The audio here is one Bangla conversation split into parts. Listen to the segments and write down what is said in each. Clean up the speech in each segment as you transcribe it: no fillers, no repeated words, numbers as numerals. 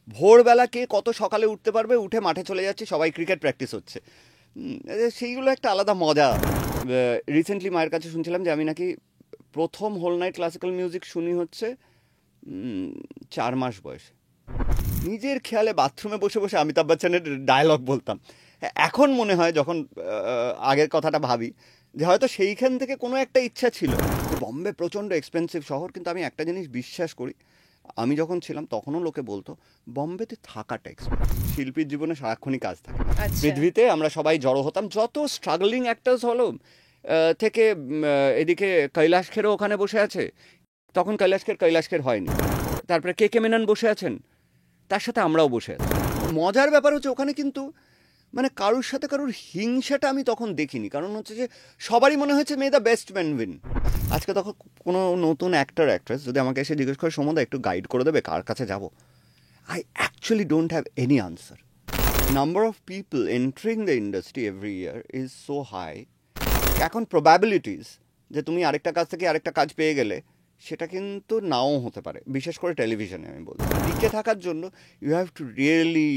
ভোরবেলা কে কত সকালে উঠতে পারবে, উঠে মাঠে চলে যাচ্ছে, সবাই ক্রিকেট প্র্যাকটিস হচ্ছে। সেইগুলো একটা আলাদা মজা। রিসেন্টলি মায়ের কাছে শুনছিলাম যে আমি নাকি প্রথম হোল নাইট ক্লাসিক্যাল মিউজিক শুনি হচ্ছে 4 মাস বয়সে। নিজের খেয়ালে বাথরুমে বসে বসে অমিতাভ বচ্চনের ডায়লগ বলতাম। এখন মনে হয় যখন আগের কথাটা ভাবি, যে হয়তো সেইখান থেকে কোনো একটা ইচ্ছা ছিল। যে বম্বে প্রচণ্ড এক্সপেন্সিভ শহর, কিন্তু আমি একটা জিনিস বিশ্বাস করি, আমি যখন ছিলাম তখনও লোকে বলতো বম্বেতে থাকাটা এক্সপেন্সিভ। শিল্পীর জীবনে সারাক্ষণই কাজ থাকে। আচ্ছা। পৃথিবীতে আমরা সবাই জড়ো হতাম, যত স্ট্রাগলিং অ্যাক্টার্স হলো থেকে এদিকে কৈলাস খেরও ওখানে বসে আছে, তখন কৈলাস খের হয়নি। তারপরে কে কে মেনন বসে আছেন, তার সাথে আমরাও বসে আছি। মজার ব্যাপার হচ্ছে ওখানে কিন্তু মানে কারোর সাথে কারোর হিংসাটা আমি তখন দেখিনি, কারণ হচ্ছে যে সবারই মনে হয়েছে may the best man win. আজকে তখন কোনো নতুন অ্যাক্টর অ্যাক্ট্রেস যদি আমাকে এসে জিজ্ঞেস করে সমদা একটু গাইড করে দেবে কার কাছে যাব, I actually don't have any answer. Number of people entering the industry every year is so high. এখন প্রবাবিলিটিস যে তুমি আরেকটা কাজ থেকে আরেকটা কাজ পেয়ে গেলে সেটা কিন্তু নাও হতে পারে, বিশেষ করে টেলিভিশনে। আমি বলছি টিকে থাকার জন্য you have to really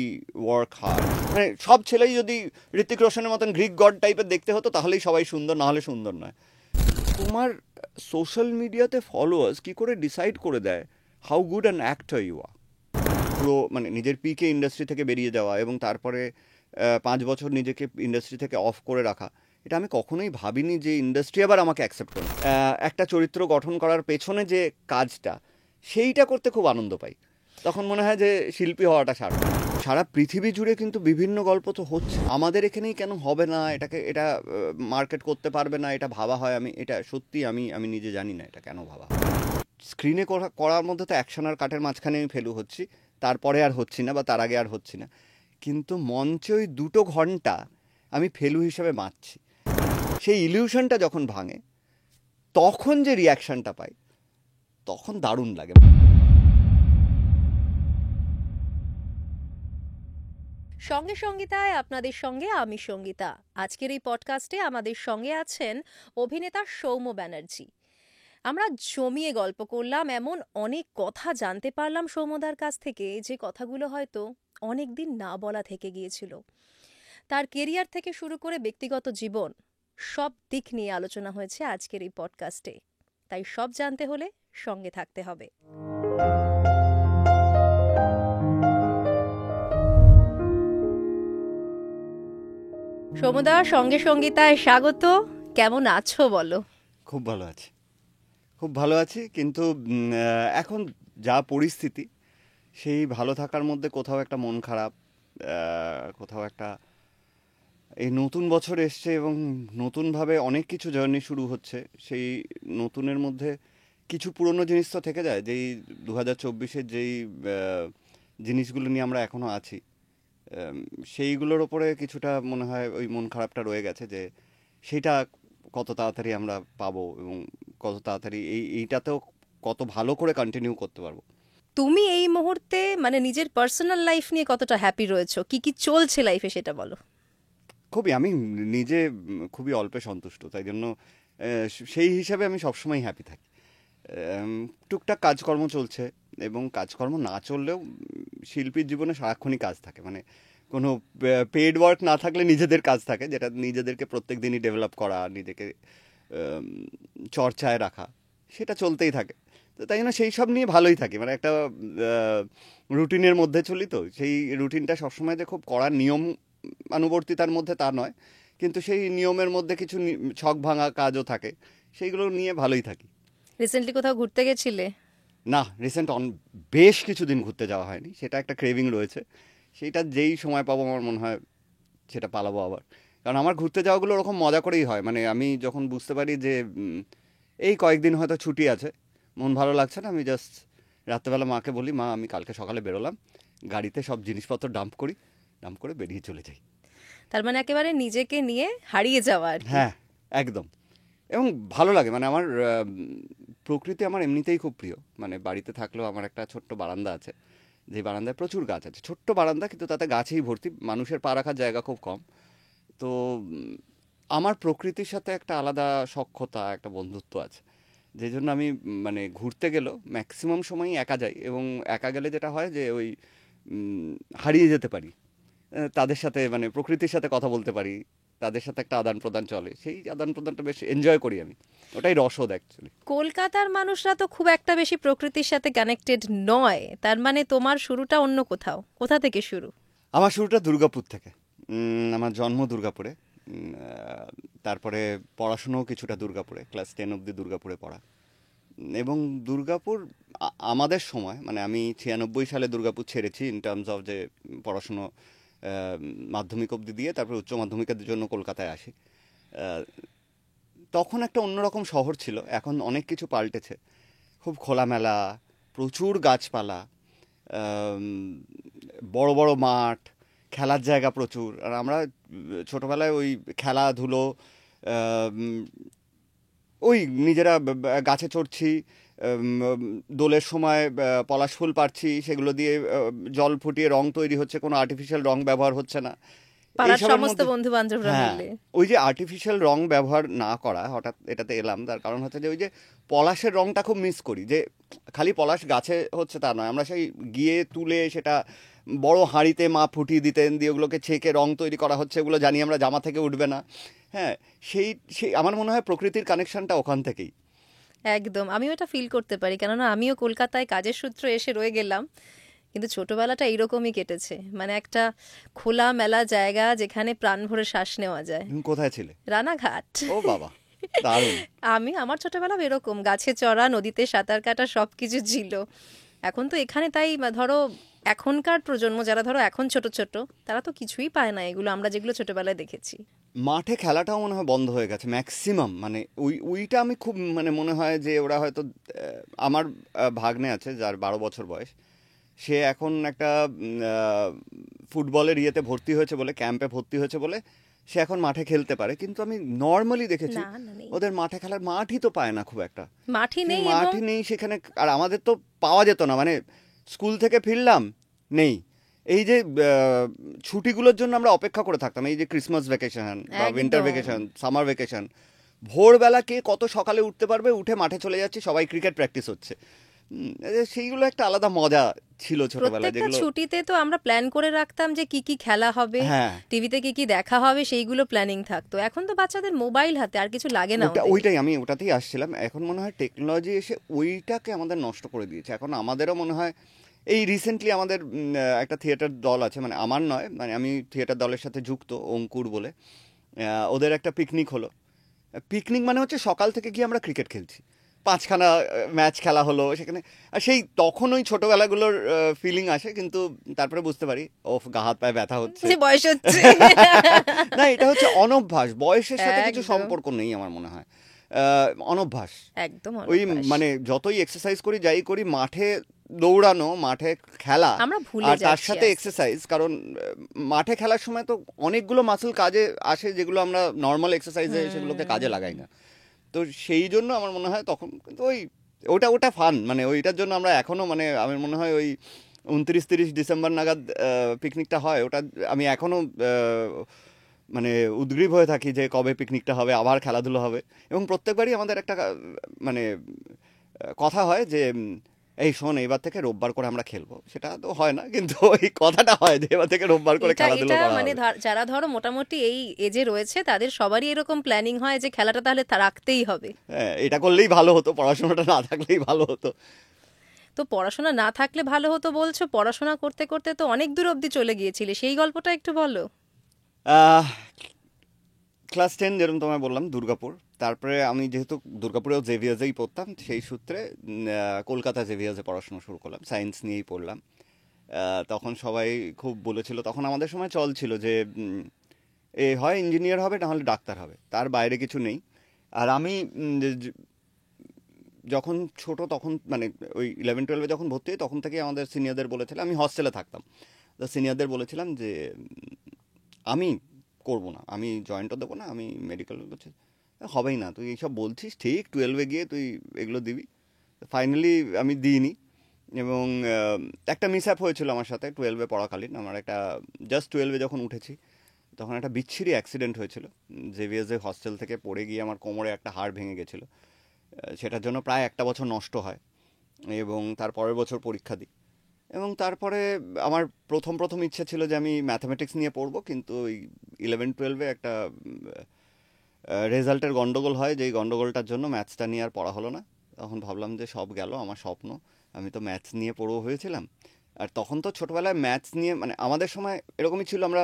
work hard. মানে সব ছেলেই যদি ঋত্বিক রোশনের মতন গ্রিক গড টাইপের দেখতে হতো তাহলেই সবাই সুন্দর, না হলে সুন্দর নয়। তোমার সোশ্যাল মিডিয়াতে ফলোয়ার্স কী করে ডিসাইড করে দেয় how good an actor you are. পুরো মানে নিজের পিকে ইন্ডাস্ট্রি থেকে বেরিয়ে যাওয়া এবং তারপরে 5 বছর নিজেকে ইন্ডাস্ট্রি থেকে অফ করে রাখা, এটা আমি কখনোই ভাবিনি যে ইন্ডাস্ট্রি আবার আমাকে অ্যাকসেপ্ট করে। একটা চরিত্র গঠন করার পেছনে যে কাজটা, সেইটা করতে খুব আনন্দ পাই। তখন মনে হয় যে শিল্পী হওয়াটা সারা পৃথিবী জুড়ে কিন্তু বিভিন্ন গল্প তো হচ্ছে, আমাদের এখানেই কেন হবে না? এটা মার্কেট করতে পারবে না, এটা ভাবা হয়। আমি এটা সত্যি আমি নিজে জানি না এটা কেন ভাবা হয়। স্ক্রিনে করার মধ্যে তো অ্যাকশন আর কাটের মাঝখানে আমি ফেলু হচ্ছি, তারপরে আর হচ্ছি না, বা তার আগে আর হচ্ছি না। কিন্তু মঞ্চে ওই 2 ঘন্টা আমি ফেলু হিসেবে বাঁচছি। সেই ইলিউশনটা যখন ভাঙে, তখন যে রিয়াকশনটা পাই, তখন দারুণ লাগে। সঙ্গে সঙ্গীতায় আপনাদের সঙ্গে আমি সঙ্গীতা। আজকের এই পডকাস্টে আমাদের সঙ্গে আছেন অভিনেতা সৌম্য ব্যানার্জি। আমরা জমিয়ে গল্প করলাম, এমন অনেক কথা জানতে পারলাম সৌম্যদার কাছ থেকে, যে কথাগুলো হয়তো অনেক দিন না বলা থেকে গিয়েছিল। তার কেরিয়ার থেকে শুরু করে ব্যক্তিগত জীবন, সব দিক নিয়ে আলোচনা হয়েছে আজকের এই পডকাস্টে। তাই সব জানতে হলে সঙ্গে থাকতে হবে। সৌম্যদা, সঙ্গে সঙ্গীতায় স্বাগত। কেমন আছো বলো? খুব ভালো আছি, খুব ভালো আছি, কিন্তু এখন যা পরিস্থিতি, সেই ভালো থাকার মধ্যে কোথাও একটা মন খারাপ, কোথাও একটা এই নতুন বছর এসছে এবং নতুনভাবে অনেক কিছু জার্নি শুরু হচ্ছে। সেই নতুনের মধ্যে কিছু পুরনো জিনিস তো থেকে যায়, যেই 2024-এর যেই জিনিসগুলো নিয়ে আমরা এখনও আছি, আম, সেইগুলোর ওপরে কিছুটা মনে হয় ওই মন খারাপটা রয়ে গেছে, যে সেইটা কত তাড়াতাড়ি আমরা পাবো এবং কত তাড়াতাড়ি এইটাতেও কত ভালো করে কন্টিনিউ করতে পারবো। তুমি এই মুহূর্তে মানে নিজের পার্সোনাল লাইফ নিয়ে কতটা হ্যাপি রয়েছো? কি কি চলছে লাইফে সেটা বলো। আমি নিজে খুবই অল্পে সন্তুষ্ট, তাই জন্য সেই হিসাবে আমি সবসময় হ্যাপি থাকি। টুকটাক কাজকর্ম চলছে, এবং কাজকর্ম না চললেও শিল্পীর জীবনে সারাক্ষণই কাজ থাকে। মানে কোনো পেড ওয়ার্ক না থাকলে নিজেদের কাজ থাকে, যেটা নিজেদেরকে প্রত্যেক দিনই ডেভেলপ করা, নিজেকে আম, চর্চায় রাখা, সেটা চলতেই থাকে। তো তাই জন্য সেই সব নিয়ে ভালোই থাকি। মানে একটা রুটিনের মধ্যে চলি, তো সেই রুটিনটা সবসময় যে খুব কড়া নিয়ম আনুবর্তিতার মধ্যে তা নয়, কিন্তু সেই নিয়মের মধ্যে কিছু ছক ভাঙা কাজও থাকে, সেইগুলো নিয়ে ভালোই থাকি। রিসেন্টলি কোথাও ঘুরতে গেছিলে? না, রিসেন্ট বেশ কিছুদিন ঘুরতে যাওয়া হয়নি, সেটা একটা ক্রেভিং রয়েছে। সেইটা যেই সময় পাবো আমার মনে হয় সেটা পালাবো আবার। কারণ আমার ঘুরতে যাওয়াগুলো ওরকম মজা করেই হয়। মানে আমি যখন বুঝতে পারি যে এই কয়েকদিন হয়তো ছুটি আছে, মন ভালো লাগছে না, আমি জাস্ট রাত্রেবেলা মাকে বলি, মা আমি কালকে সকালে বেরোলাম, গাড়িতে সব জিনিসপত্র ডাম্প করি, ডাম্প করে বেরিয়ে চলে যাই। তার মানে একেবারে নিজেকে নিয়ে হারিয়ে যাওয়া আর কি। হ্যাঁ, একদম। এবং ভালো লাগে। মানে আমার প্রকৃতি আমার এমনিতেই খুব প্রিয়। মানে বাড়িতে থাকলেও আমার একটা ছোট্ট বারান্দা আছে, যে বারান্দায় প্রচুর গাছ আছে। ছোট্ট বারান্দা, কিন্তু তাতে গাছেই ভর্তি, মানুষের পা রাখার জায়গা খুব কম। তো আমার প্রকৃতির সাথে একটা আলাদা সখ্যতা, একটা বন্ধুত্ব আছে, যে জন্য আমি মানে ঘুরতে গেলেও ম্যাক্সিমাম সময়ই একা যাই। এবং একা গেলে যেটা হয় যে ওই হারিয়ে যেতে পারি, তাদের সাথে মানে প্রকৃতির সাথে কথা বলতে পারি, তাদের সাথে একটা আদান প্রদান চলে, সেই আদান প্রদানটা বেশ এনজয় করি আমি, ওটাই রসদ অ্যাকচুয়ালি। কলকাতার মানুষরা তো খুব একটা বেশি প্রকৃতির সাথে কানেক্টেড নয়, তার মানে তোমার শুরুটা অন্য কোথাও, কোথা থেকে শুরু? আমার শুরুটা দুর্গাপুর থেকে। আমার জন্ম দুর্গাপুরে, তারপরে পড়াশুনোও কিছুটা দুর্গাপুরে, ক্লাস 10 অবধি দুর্গাপুরে পড়া। এবং দুর্গাপুর আমাদের সময় মানে আমি 96 সালে দুর্গাপুর ছেড়েছি ইন টার্মস অফ যে পড়াশুনো মাধ্যমিক অবধি দিয়ে তারপরে উচ্চ মাধ্যমিকের জন্য কলকাতায় আসি। তখন একটা অন্যরকম শহর ছিল, এখন অনেক কিছু পাল্টেছে, খুব খোলামেলা, প্রচুর গাছপালা, বড় বড় মাঠ, খেলার জায়গা প্রচুর। আর আমরা ছোটোবেলায় ওই খেলাধুলো, ওই নিজেরা গাছে চড়ছি, দোলের সময় পলাশ ফুল পাড়ছি, সেগুলো দিয়ে জল ফুটিয়ে রং তৈরি হচ্ছে, কোনো আর্টিফিশিয়াল রং ব্যবহার হচ্ছে না। পাড়ার সমস্ত বন্ধু বান্ধবরা হ্যাঁ, মিলে ওই যে আর্টিফিশিয়াল রং ব্যবহার না করা, হঠাৎ এটাতে এলাম, তার কারণ হচ্ছে যে ওই যে পলাশের রংটা খুব মিস করি, যে খালি পলাশ গাছে হচ্ছে তা নয়, আমরা সেই গিয়ে তুলে সেটা বড় হাঁড়িতে মা ফুটিয়ে দিতেন, দিয়ে ওগুলোকে ছেঁকে রং তৈরি করা হচ্ছে, ওগুলো জানি আমরা জামা থেকে উঠবে না। হ্যাঁ, সেই সেই আমার মনে হয় প্রকৃতির কানেকশনটা ওখান থেকেই। একদম, আমিও এটা ফিল করতে পারি, কেননা আমিও কলকাতায় কাজের সূত্রে এসে রয়ে গেলাম, কিন্তু ছোটবেলাটা এইরকমই কেটেছে, মানে একটা খোলা মেলা জায়গা যেখানে প্রাণ ভরে শ্বাস নেওয়া যায়। তুমি কোথায় ছিলে? রানাঘাট। ও বাবা, দারুণ। আমার ছোটবেলা এরকম গাছে চড়া, নদীতে সাঁতার কাটা, সবকিছু ছিল। এখন তো এখানে তাই ধরো এখনকার প্রজন্ম যারা ধরো এখন ছোট ছোট, তারা তো কিছুই পায় না এগুলো আমরা যেগুলো ছোটবেলায় দেখেছি। মাঠে খেলাটাও মনে হয় বন্ধ হয়ে গেছে ম্যাক্সিমাম, মানে ওইটা আমি খুব মানে মনে হয় যে ওরা হয়তো আমার ভাগ্নে আছে যার 12 বছর বয়স, সে এখন একটা ফুটবলের ইয়েতে ভর্তি হয়েছে বলে, ক্যাম্পে ভর্তি হয়েছে বলে সে এখন মাঠে খেলতে পারে, কিন্তু আমি নর্মালি দেখেছি না না, নেই। ওদের মাঠে খেলার মাঠই তো পায় না খুব একটা, মাঠই নেই, এবং মাঠই নেই সেখানে। আর আমাদের তো পাওয়া যেত না, মানে স্কুল থেকে ফিরলাম নেই, এই যে ছুটিগুলোর জন্য আমরা অপেক্ষা করে থাকতাম, এই যে ক্রিসমাস ভ্যাকেশন বা উইন্টার একদম। ভ্যাকেশন, সামার ভ্যাকেশন, ভোরবেলা কে কত সকালে উঠতে পারবে, উঠে মাঠে চলে যাচ্ছি, সবাই ক্রিকেট প্র্যাকটিস হচ্ছে। সেইগুলো একটা আলাদা মজা ছিল ছোটবেলায়, প্রত্যেকটা যেগুলো ছুটিতে তো আমরা প্ল্যান করে রাখতাম যে কি কি খেলা হবে, হ্যাঁ টিভিতে কি কি দেখা হবে, সেইগুলো প্ল্যানিং থাকতো। এখন তো বাচ্চাদের মোবাইল হাতে, আর কিছু লাগে না ওদের। ওইটাই আমি ওটাতেই আসছিলাম। এখন মনে হয় টেকনোলজি এসে ওইটাকে আমাদের নষ্ট করে দিয়েছে। এখন আমাদেরও মনে হয়, এই রিসেন্টলি আমাদের একটা থিয়েটার দল আছে, মানে আমার নয়, মানে আমি থিয়েটার দলের সাথে যুক্ত, অঙ্কুর বলে, ওদের একটা পিকনিক হলো। পিকনিক মানে হচ্ছে সকাল থেকে গিয়ে আমরা ক্রিকেট খেলছি, 5খানা ম্যাচ খেলা হলো সেখানে। আর সেই তখন ওই ছোটোবেলাগুলোর ফিলিং আসে, কিন্তু তারপরে বুঝতে পারি ও গা হাত পায়ে ব্যথা হচ্ছে। যে বয়স হচ্ছে। না, এটা হচ্ছে অনভ্যাস, বয়সের সাথে কিছু একদম। সম্পর্ক নেই আমার মনে হয়, অনভ্যাস। একদম ওই অনভ্যাস। মানে যতই এক্সারসাইজ করি যাই করি, মাঠে দৌড়ানো, মাঠে খেলা, আমরা ভুলে আর তার যাচ্ছি সাথে আস্তে এক্সারসাইজ, কারণ মাঠে খেলার সময় তো অনেকগুলো মাসল কাজে আসে, যেগুলো আমরা নর্মাল এক্সারসাইজে সেগুলোকে কাজে লাগাই না। তো সেই জন্য আমার মনে হয় তখন কিন্তু ওই ওটা ফান, মানে ওইটার জন্য আমরা এখনও, মানে আমার মনে হয় ওই 29-30 ডিসেম্বর নাগাদ পিকনিকটা হয়, ওটা আমি এখনও মানে উদ্গ্রীব হয়ে থাকি যে কবে পিকনিকটা হবে, আবার খেলাধুলো হবে। এবং প্রত্যেকবারই আমাদের একটা মানে কথা হয় যে এই শোন, এবার থেকে রোববার করে আমরা খেলবো। সেটা তো হয় না, কিন্তু ওই কথাটা হয় যে এবার থেকে রোববার করে এটা খেলাধুলো এটা করা মানে হবে। যারা ধরো মোটামুটি এই এজে রয়েছে তাদের সবারই এরকম প্ল্যানিং হয় যে খেলাটা তাহলে রাখতেই হবে। হ্যাঁ, এটা করলেই ভালো হতো, পড়াশোনাটা না থাকলেই ভালো হতো। তো পড়াশোনা না থাকলে ভালো হতো বলছো, পড়াশোনা করতে করতে তো অনেক দূর অবধি চলে গিয়েছিলে, সেই গল্পটা একটু বলো। ক্লাস 10 যেরকম তোমায় বললাম দুর্গাপুর, তারপরে আমি যেহেতু দুর্গাপুরেও জেভিয়ার্সেই পড়তাম, সেই সূত্রে কলকাতা জেভিয়ার্সে পড়াশোনা শুরু করলাম, সায়েন্স নিয়েই পড়লাম। তখন সবাই খুব বলেছিল, তখন আমাদের সময় চল ছিল যে এ হয় ইঞ্জিনিয়ার হবে, নাহলে ডাক্তার হবে, তার বাইরে কিছু নেই। আর আমি যখন ছোট, তখন মানে ওই 11-12 যখন ভর্তি হই, তখন থেকে আমাদের সিনিয়রদের বলেছিলাম, আমি হস্টেলে থাকতাম, তো সিনিয়রদের বলেছিলাম যে আমি করবো না, আমি জয়েন্টও দেবো না, আমি মেডিকেল। বলছে হবেই না, তুই এইসব বলছিস, ঠিক 12-এ গিয়ে তুই এগুলো দিবি। ফাইনালি আমি দিইনি, এবং একটা মিস অ্যাপ হয়েছিল আমার সাথে 12-এ পড়াকালীন। আমার একটা জাস্ট 12-এ যখন উঠেছি, তখন একটা বিচ্ছিরি অ্যাক্সিডেন্ট হয়েছিল। জেভিয়ার্সের হস্টেল থেকে পড়ে গিয়ে আমার কোমরে একটা হাড় ভেঙে গেছিলো, সেটার জন্য প্রায় একটা বছর নষ্ট হয়, এবং তার পরের বছর পরীক্ষা দিই। এবং তারপরে আমার প্রথম ইচ্ছা ছিল যে আমি ম্যাথামেটিক্স নিয়ে পড়বো, কিন্তু ওই 11-12-এ একটা রেজাল্টের গন্ডগোল হয়, যেই গন্ডগোলটার জন্য ম্যাথসটা নিয়ে আর পড়া হলো না। তখন ভাবলাম যে সব গেল আমার স্বপ্ন, আমি তো ম্যাথস নিয়ে পড়বো হয়েছিলাম। আর তখন তো ছোটবেলায় ম্যাথস নিয়ে মানে আমাদের সময় এরকমই ছিল, আমরা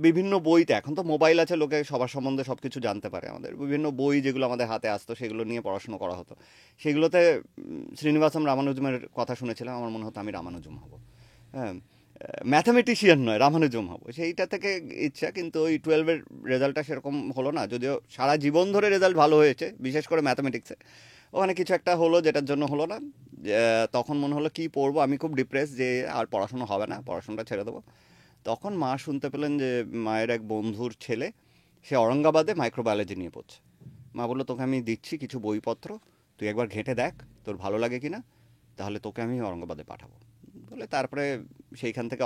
বিভিন্ন বইতে, এখন তো মোবাইল আছে, লোকে সবার সম্বন্ধে সব কিছু জানতে পারে, আমাদের বিভিন্ন বই যেগুলো আমাদের হাতে আসতো সেগুলো নিয়ে পড়াশুনো করা হতো। সেগুলোতে শ্রীনিবাসম রামানুজমের কথা শুনেছিলাম, আমার মনে হতো আমি রামানুজম হব, হ্যাঁ, ম্যাথামেটিশিয়ান নয় রামানুজম হব, সেইটা থেকে ইচ্ছা। কিন্তু ওই 12-এর রেজাল্টটা সেরকম হলো না, যদিও সারা জীবন ধরে রেজাল্ট ভালো হয়েছে, বিশেষ করে ম্যাথামেটিক্সে। ওখানে কিছু একটা হলো যেটার জন্য হলো না। তখন মনে হলো কি পড়বো, আমি খুব ডিপ্রেস যে আর পড়াশোনা হবে না, পড়াশোনাটা ছেড়ে দেবো। তখন মা শুনতে পেলেন যে মায়ের এক বন্ধুর ছেলে, সে ঔরঙ্গাবাদে মাইক্রোবায়োলজি নিয়ে পড়ছে। মা বললো, তোকে আমি দিচ্ছি কিছু বইপত্র, তুই একবার ঘেঁটে দেখ তোর ভালো লাগে কি না, তাহলে তোকে আমি ঔরঙ্গাবাদে পাঠাবো বলে। তারপরে সেইখান থেকে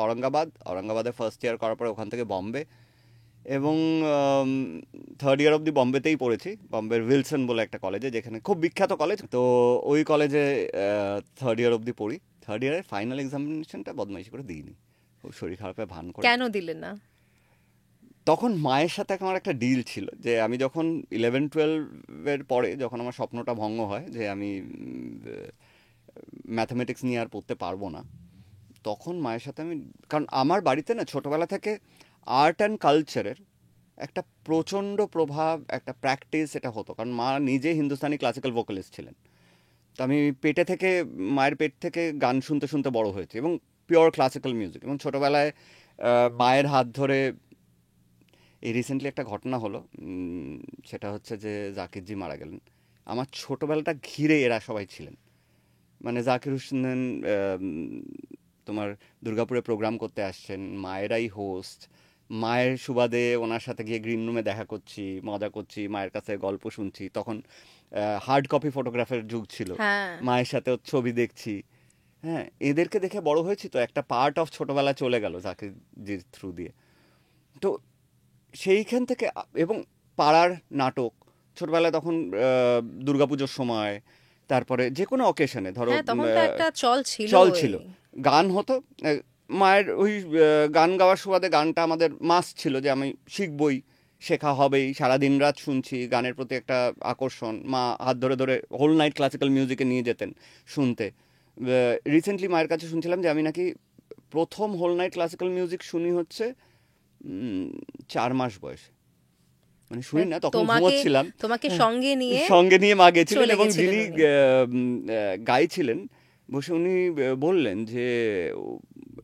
ঔরঙ্গাবাদে ফার্স্ট ইয়ার করার পরে ওখান থেকে বম্বে, এবং 3rd ইয়ার অবধি বম্বেতেই পড়েছি, বম্বের উইলসন বলে একটা কলেজে, যেখানে খুব বিখ্যাত কলেজ। তো ওই কলেজে 3rd ইয়ার অবধি পড়ি। 3rd ইয়ারের ফাইনাল এক্সামিনেশনটা বদমাইশি করে দিইনি, খুব শরীর খারাপের ভান করে। কেন দিলেন না? তখন মায়ের সাথে আমার একটা ডিল ছিল যে আমি যখন 11-12-এর পরে যখন আমার স্বপ্নটা ভঙ্গ হয় যে আমি ম্যাথামেটিক্স নিয়ে আর পড়তে পারবো না, তখন মায়ের সাথে আমি, কারণ আমার বাড়িতে না ছোটোবেলা থেকে আর্ট অ্যান্ড কালচারের একটা প্রচণ্ড প্রভাব, একটা প্র্যাকটিস এটা হতো, কারণ মা নিজে হিন্দুস্তানি ক্লাসিক্যাল ভোকালিস্ট ছিলেন। তো আমি মায়ের পেট থেকে গান শুনতে শুনতে বড় হয়েছি, এবং পিওর ক্লাসিক্যাল মিউজিক। এবং ছোটোবেলায় মায়ের হাত ধরে, এই রিসেন্টলি একটা ঘটনা হলো, সেটা হচ্ছে যে জাকিরজি মারা গেলেন। আমার ছোটোবেলাটা ঘিরে এরা সবাই ছিলেন, মানে জাকির হোসেন তোমার দুর্গাপুরে প্রোগ্রাম করতে আসছেন, মায়েরাই হোস্ট, মায়ের সুবাদে ওনার সাথে গিয়ে গ্রিন রুমে দেখা করছি, মজা করছি, মায়ের কাছে গল্প শুনছি। তখন হার্ড কপি ফটোগ্রাফের যুগ ছিল, হ্যাঁ, মায়ের সাথে ছবি দেখছি। হ্যাঁ, এদেরকে দেখে বড় হয়েছি, তো একটা পার্ট অফ ছোটোবেলা চলে গেল জাকিরজির থ্রু দিয়ে। তো সেইখান থেকে এবং পাড়ার নাটক ছোটবেলায় তখন দুর্গাপুজোর সময়, তারপরে যে কোনো অকেশনে ধরো হ্যাঁ, তখন তো একটা চল ছিল। চল ছিল, গান হতো। মায়ের ওই গান গাওয়ার সুবাদে গানটা আমাদের মাস ছিল যে আমি শিখবই, শেখা হবেই, সারাদিন রাত শুনছি, গানের প্রতি একটা আকর্ষণ। মা হাত ধরে ধরে হোল নাইট ক্লাসিক্যাল মিউজিকে নিয়ে যেতেন শুনতে। রিসেন্টলি মায়ের কাছে শুনছিলাম যে আমি নাকি প্রথম হোল নাইট ক্লাসিক্যাল মিউজিক শুনি হচ্ছে 4 মাস বয়সে, মানে শুনি না, তখন ঘুমোচ্ছিলাম। তোমাকে সঙ্গে নিয়ে মা গেছিলেন, চলে এবং গেছিলেন যিনি উনি। গাইছিলেন বসে, উনি বললেন যে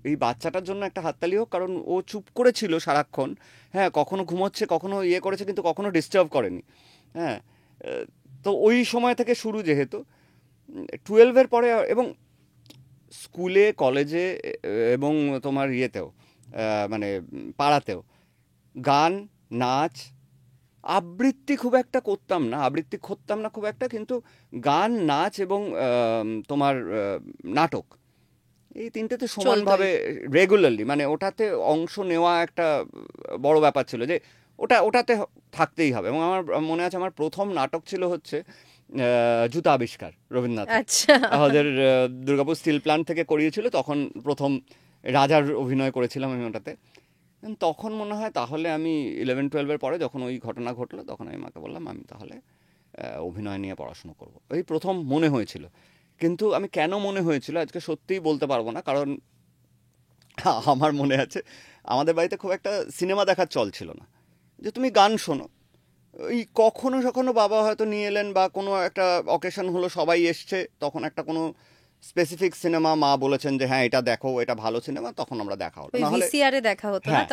এই বাচ্চাটার জন্য একটা হাততালি হোক, কারণ ও চুপ করেছিল সারাক্ষণ। হ্যাঁ, কখনো ঘুমোচ্ছে, কখনো ইয়ে করেছে, কিন্তু কখনো ডিস্টার্ব করেনি। হ্যাঁ, তো ওই সময় থেকে শুরু, যেহেতু 12-এর পরে, এবং স্কুলে কলেজে এবং তোমার ইয়েতেও, মানে পাড়াতেও গান, নাচ, আবৃত্তি খুব একটা করতাম না, খুব একটা, কিন্তু গান, নাচ এবং তোমার নাটক, এই তিনটেতে সমানভাবে রেগুলারলি, মানে ওটাতে অংশ নেওয়া একটা বড় ব্যাপার ছিল, যে ওটাতে থাকতেই হবে। এবং আমার মনে আছে আমার প্রথম নাটক ছিল হচ্ছে জুতা আবিষ্কার, রবীন্দ্রনাথ। আচ্ছা, আমাদের দুর্গাপুর স্টিল প্ল্যান্ট থেকে করিয়েছিল, তখন প্রথম রাজার অভিনয় করেছিলাম আমি ওটাতে। তখন মনে হয় তাহলে আমি 11-12-এর পরে যখন ওই ঘটনা ঘটলো, তখন আমি মাকে বললাম আমি তাহলে অভিনয় নিয়ে পড়াশুনো করব, এই প্রথম মনে হয়েছিল। কিন্তু আমি কেন মনে হয়েছিল আজকে সত্যিই বলতে পারবো না, কারণ আমার মনে আছে আমাদের বাড়িতে খুব একটা সিনেমা দেখার চল ছিল না, যে তুমি গান শোনো। ওই কখনো বাবা হয়তো নিয়ে এলেন, বা কোনো একটা অকেশন হলো, সবাই এসছে, তখন একটা কোনো স্পেসিফিক সিনেমা মা বলেছেন যে হ্যাঁ এটা দেখো, এটা ভালো সিনেমা, তখন আমরা দেখা হলো। নাহলে ভিসিআরে দেখা হতো না, হ্যাঁ,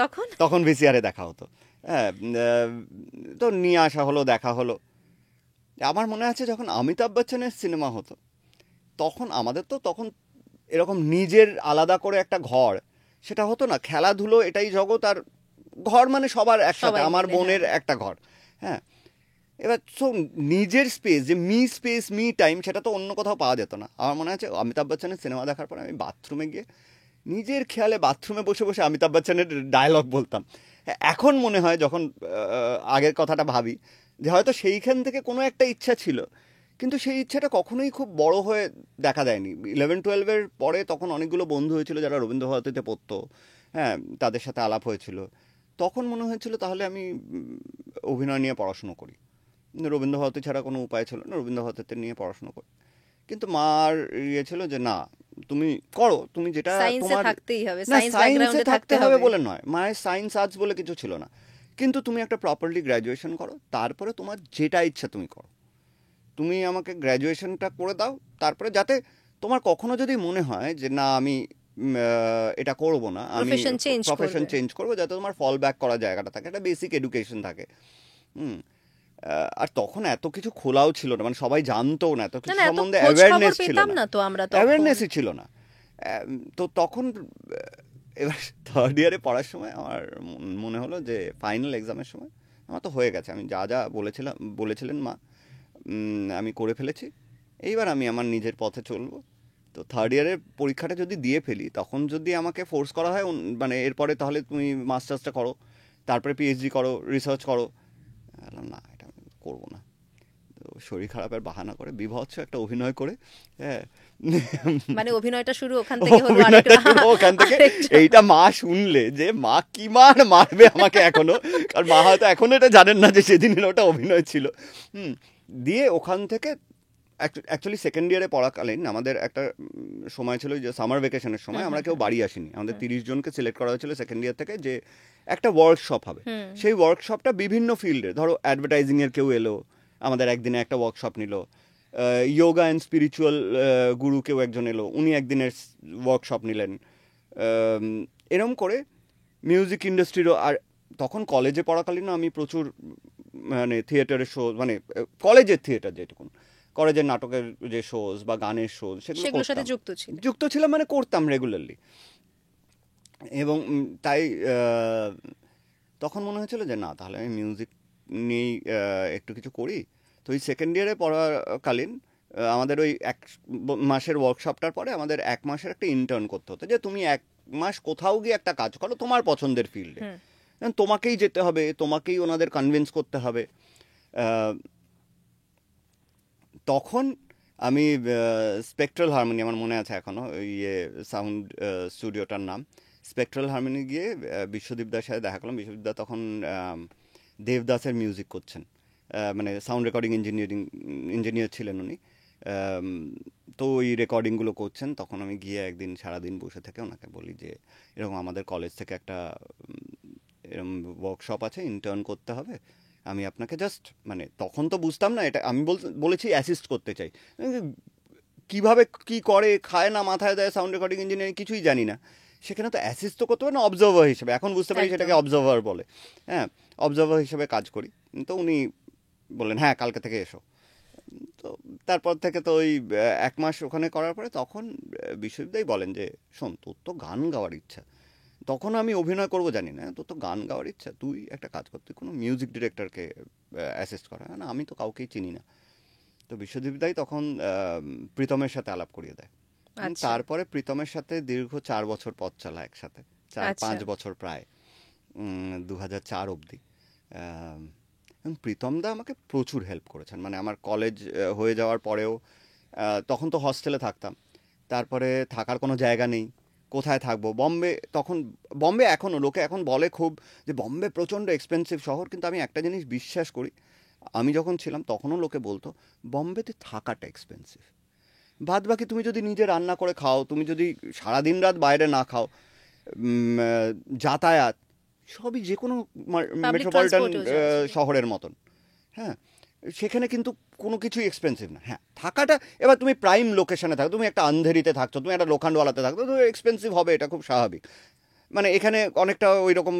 তখন ভিসিআরে দেখা হতো। হ্যাঁ, তো নিয়ে আসা হলো, দেখা হলো। আমার মনে আছে যখন অমিতাভ বচ্চনের সিনেমা হতো, তখন আমাদের তো তখন এরকম নিজের আলাদা করে একটা ঘর সেটা হতো না, খেলাধুলো এটাই জগৎ, আর ঘর মানে সবার একসাথে, আমার বোনের একটা ঘর। হ্যাঁ, এবার নিজের স্পেস, যে মি টাইম, সেটা তো অন্য কোথাও পাওয়া যেত না। আমার মনে আছে অমিতাভ বচ্চনের সিনেমা দেখার পরে আমি বাথরুমে গিয়ে নিজের খেয়ালে বাথরুমে বসে বসে অমিতাভ বচ্চনের ডায়লগ বলতাম। এখন মনে হয় যখন আগের কথাটা ভাবি, যে হয়তো সেইখান থেকে কোনো একটা ইচ্ছা ছিল কিন্তু সেই ইচ্ছেটা কখনোই খুব বড় হয়ে দেখা দেয়নি। 11-12-এর পরে তখন অনেকগুলো বন্ধু হয়েছিল যারা রবীন্দ্রভারতীতে পড়তো, হ্যাঁ, তাদের সাথে আলাপ হয়েছিল। তখন মনে হয়েছিল তাহলে আমি অভিনয় নিয়ে পড়াশুনো করি। রবীন্দ্রভারতী ছাড়া কোনো উপায় ছিল না, রবীন্দ্রভারতীতে নিয়ে পড়াশুনো করি। কিন্তু মার ইয়ে ছিল যে না, তুমি করো, তুমি যেটা সায়েন্সে তোমার, থাকতেই হবে, না সায়েন্স সায়েন্সে ব্যাকগ্রাউন্ডে থাকতে হবে বলে নয়, মায়ের সায়েন্স আর্টস বলে কিছু ছিল না, কিন্তু তুমি একটা প্রপারলি গ্র্যাজুয়েশন করো, তারপরে তোমার যেটা ইচ্ছা তুমি করো। তুমি আমাকে গ্র্যাজুয়েশনটা করে দাও, তারপরে যাতে তোমার কখনো যদি মনে হয় যে না আমি এটা করব না, আমি প্রফেশন চেঞ্জ করবো, যাতে তোমার ফল ব্যাক করার জায়গাটা থাকে, একটা বেসিক এডুকেশন থাকে। হুম। আর তখন এত কিছু খোলাও ছিল না, মানে সবাই জানতো না, এত কিছু সম্বন্ধে অ্যাওয়ারনেস ছিল না, অ্যাওয়ারনেসই ছিল না। তো তখন এবার থার্ড ইয়ারে পড়ার সময় আমার মনে হলো যে ফাইনাল এক্সামের সময় আমার তো হয়ে গেছে, আমি যা যা বলেছিলেন মা আমি করে ফেলেছি, এইবার আমি আমার নিজের পথে চলবো। তো থার্ড ইয়ারের পরীক্ষাটা যদি দিয়ে ফেলি, তখন যদি আমাকে ফোর্স করা হয় মানে এরপরে তাহলে তুমি মাস্টার্সটা করো, তারপরে পিএইচডি করো, রিসার্চ করো, বললাম না, এটা আমি করবো না। তো শরীর খারাপের বাহানা করে বিভৎস একটা অভিনয় করে, হ্যাঁ, মানে অভিনয়টা শুরু ওখান থেকে হলো, ওখান থেকে। এইটা মা শুনলে যে মা কি মারবে আমাকে এখনো, কারণ মা হয়তো এখনো এটা জানেন না যে সেদিনের ওটা অভিনয় ছিল। দিয়ে ওখান থেকে অ্যাকচুয়ালি সেকেন্ড ইয়ারে পড়াকালীন আমাদের একটা সময় ছিল যে সামার ভ্যাকেশনের সময় আমরা কেউ বাড়ি আসিনি, আমাদের 30 জনকে সিলেক্ট করা হয়েছিল সেকেন্ড ইয়ার থেকে যে একটা ওয়ার্কশপ হবে। সেই ওয়ার্কশপটা বিভিন্ন ফিল্ডে, ধরো অ্যাডভার্টাইজিংয়ের কেউ এলো, আমাদের একদিনে একটা ওয়ার্কশপ নিল, যোগা অ্যান্ড স্পিরিচুয়াল গুরু কেউ একজন এলো, উনি একদিনের ওয়ার্কশপ নিলেন, এরম করে মিউজিক ইন্ডাস্ট্রিরও। আর তখন কলেজে পড়াকালীনও আমি প্রচুর মানে থিয়েটারের শো, মানে কলেজের থিয়েটার যেটুকুন, কলেজের নাটকের যে শোজ বা গানের শোজ সেগুলোর সাথে যুক্ত ছিলাম, মানে করতাম রেগুলারলি। এবং তাই তখন মনে হয়েছিল যে না, তাহলে আমি মিউজিক নিয়েই একটু কিছু করি। তো ওই সেকেন্ড ইয়ারে পড়াকালীন আমাদের ওই 1 মাসের ওয়ার্কশপটার পরে আমাদের 1 মাসের একটা ইন্টার্ন করতে হতো, যে তুমি 1 মাস কোথাও গিয়ে একটা কাজ করো তোমার পছন্দের ফিল্ডে, তোমাকেই যেতে হবে, তোমাকেই ওনাদের কনভিন্স করতে হবে। তখন আমি স্পেকট্রাল হারমোনি, আমার মনে আছে এখনও, ইয়ে সাউন্ড স্টুডিওটার নাম স্পেকট্রাল হারমোনি, গিয়ে বিশ্বদীপ দার সাথে দেখা করলাম। বিশ্বদীপ দা তখন দেবদাসের মিউজিক করছেন, মানে সাউন্ড রেকর্ডিং ইঞ্জিনিয়ার ছিলেন উনি। তো ওই রেকর্ডিংগুলো করছেন। তখন আমি গিয়ে একদিন সারাদিন বসে থেকে ওনাকে বলি যে এরকম আমাদের কলেজ থেকে একটা এরকম ওয়ার্কশপ আছে, ইন্টার্ন করতে হবে, আমি আপনাকে জাস্ট, মানে তখন তো বুঝতাম না এটা, আমি বলেছি অ্যাসিস্ট করতে চাই, কিভাবে কি করে, খায় না মাথায় দেয়, সাউন্ড রেকর্ডিং ইঞ্জিনিয়ারিং কিছুই জানি না, সেখানে তো অ্যাসিস্ট তো করতে হবে না, অবজার্ভার হিসেবে, এখন বুঝতে পারি সেটাকে অবজার্ভার বলে, হ্যাঁ, অবজার্ভার হিসেবে কাজ করি। তো উনি বললেন হ্যাঁ কালকে থেকে এসো। তো তারপর থেকে তো ওই 1 মাস ওখানে করার পরে তখন বিশ্ববিদ্যালয় বলেন যে শোন, তোর তো গান গাওয়ার ইচ্ছা, তখন আমি অভিনয় করবো জানি না, তোর তো গান গাওয়ার ইচ্ছা, তুই একটা কাজ কর, তুই কোনো মিউজিক ডিরেক্টরকে অ্যাসিস্ট করা, না আমি তো কাউকেই চিনি না। তো বিশ্ববিদ্যালয় তখন প্রীতমের সাথে আলাপ করিয়ে দেয়। তারপরে প্রীতমের সাথে দীর্ঘ 4 বছর পথ চলা একসাথে, 4-5 বছর প্রায়, 2004 অবধি। প্রীতম দা আমাকে প্রচুর হেল্প করেছেন, মানে আমার কলেজ হয়ে যাওয়ার পরেও, তখন তো হস্টেলে থাকতাম, তারপরে থাকার কোনো জায়গা নেই, কোথায় থাকবো, বম্বে এখনও লোকে এখন বলে খুব যে বম্বে প্রচণ্ড এক্সপেন্সিভ শহর, কিন্তু আমি একটা জিনিস বিশ্বাস করি, আমি যখন ছিলাম তখনও লোকে বলতো বম্বেতে থাকাটা এক্সপেন্সিভ, বাদ বাকি তুমি যদি নিজে রান্না করে খাও, তুমি যদি সারাদিন রাত বাইরে না খাও, যাতায়াত সবই যে কোনো মেট্রোপলিটন শহরের মতন, হ্যাঁ, সেখানে কিন্তু কোনো কিছুই এক্সপেন্সিভ না। হ্যাঁ, থাকাটা, এবার তুমি প্রাইম লোকেশনে থাকো, তুমি একটা আন্ধেরিতে থাকছো, তুমি একটা লোখান্ডওয়ালাতে থাকছো, তো এক্সপেন্সিভ হবে, এটা খুব স্বাভাবিক। মানে এখানে অনেকটা ওই রকম,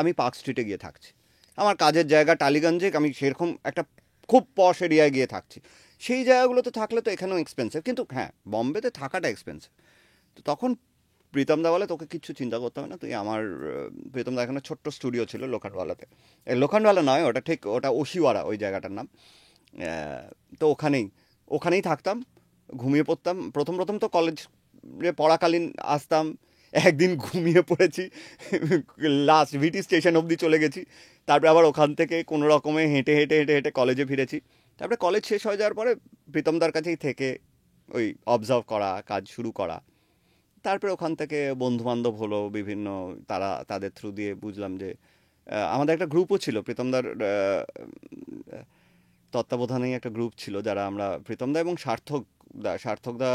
আমি পার্ক স্ট্রিটে গিয়ে থাকছি, আমার কাজের জায়গা টালিগঞ্জে, আমি সেরকম একটা খুব পশ এরিয়ায় গিয়ে থাকছি, সেই জায়গাগুলোতে থাকলে তো এখানেও এক্সপেন্সিভ, কিন্তু হ্যাঁ বম্বেতে থাকাটা এক্সপেন্সিভ। তো তখন প্রীতম দা বলে তোকে কিচ্ছু চিন্তা করতে হবে না, তুই আমার, প্রীতম দা এখানে ছোট্ট স্টুডিও ছিল লোখান্ডওয়ালাতে, লোখান্ডওয়ালা নয় ওটা, ঠিক ওটা ওশিওয়ারা ওই জায়গাটার নাম। তো ওখানেই থাকতাম, ঘুমিয়ে পড়তাম। প্রথম তো কলেজে পড়াকালীন আসতাম, একদিন ঘুমিয়ে পড়েছি, লাস্ট ভিটি স্টেশন অবধি চলে গেছি, তারপরে আবার ওখান থেকে কোনো রকমে হেঁটে কলেজে ফিরেছি। তারপরে কলেজ শেষ হয়ে যাওয়ার পরে প্রীতমদার কাছেই থেকে ওই অবজার্ভ করা, কাজ শুরু করা। তারপরে ওখান থেকে বন্ধুবান্ধব হলো বিভিন্ন, তাদের থ্রু দিয়ে বুঝলাম যে আমাদের একটা গ্রুপও ছিল প্রীতমদার তত্ত্বাবধানেই একটা গ্রুপ ছিল, যারা আমরা প্রীতমদা এবং সার্থকদা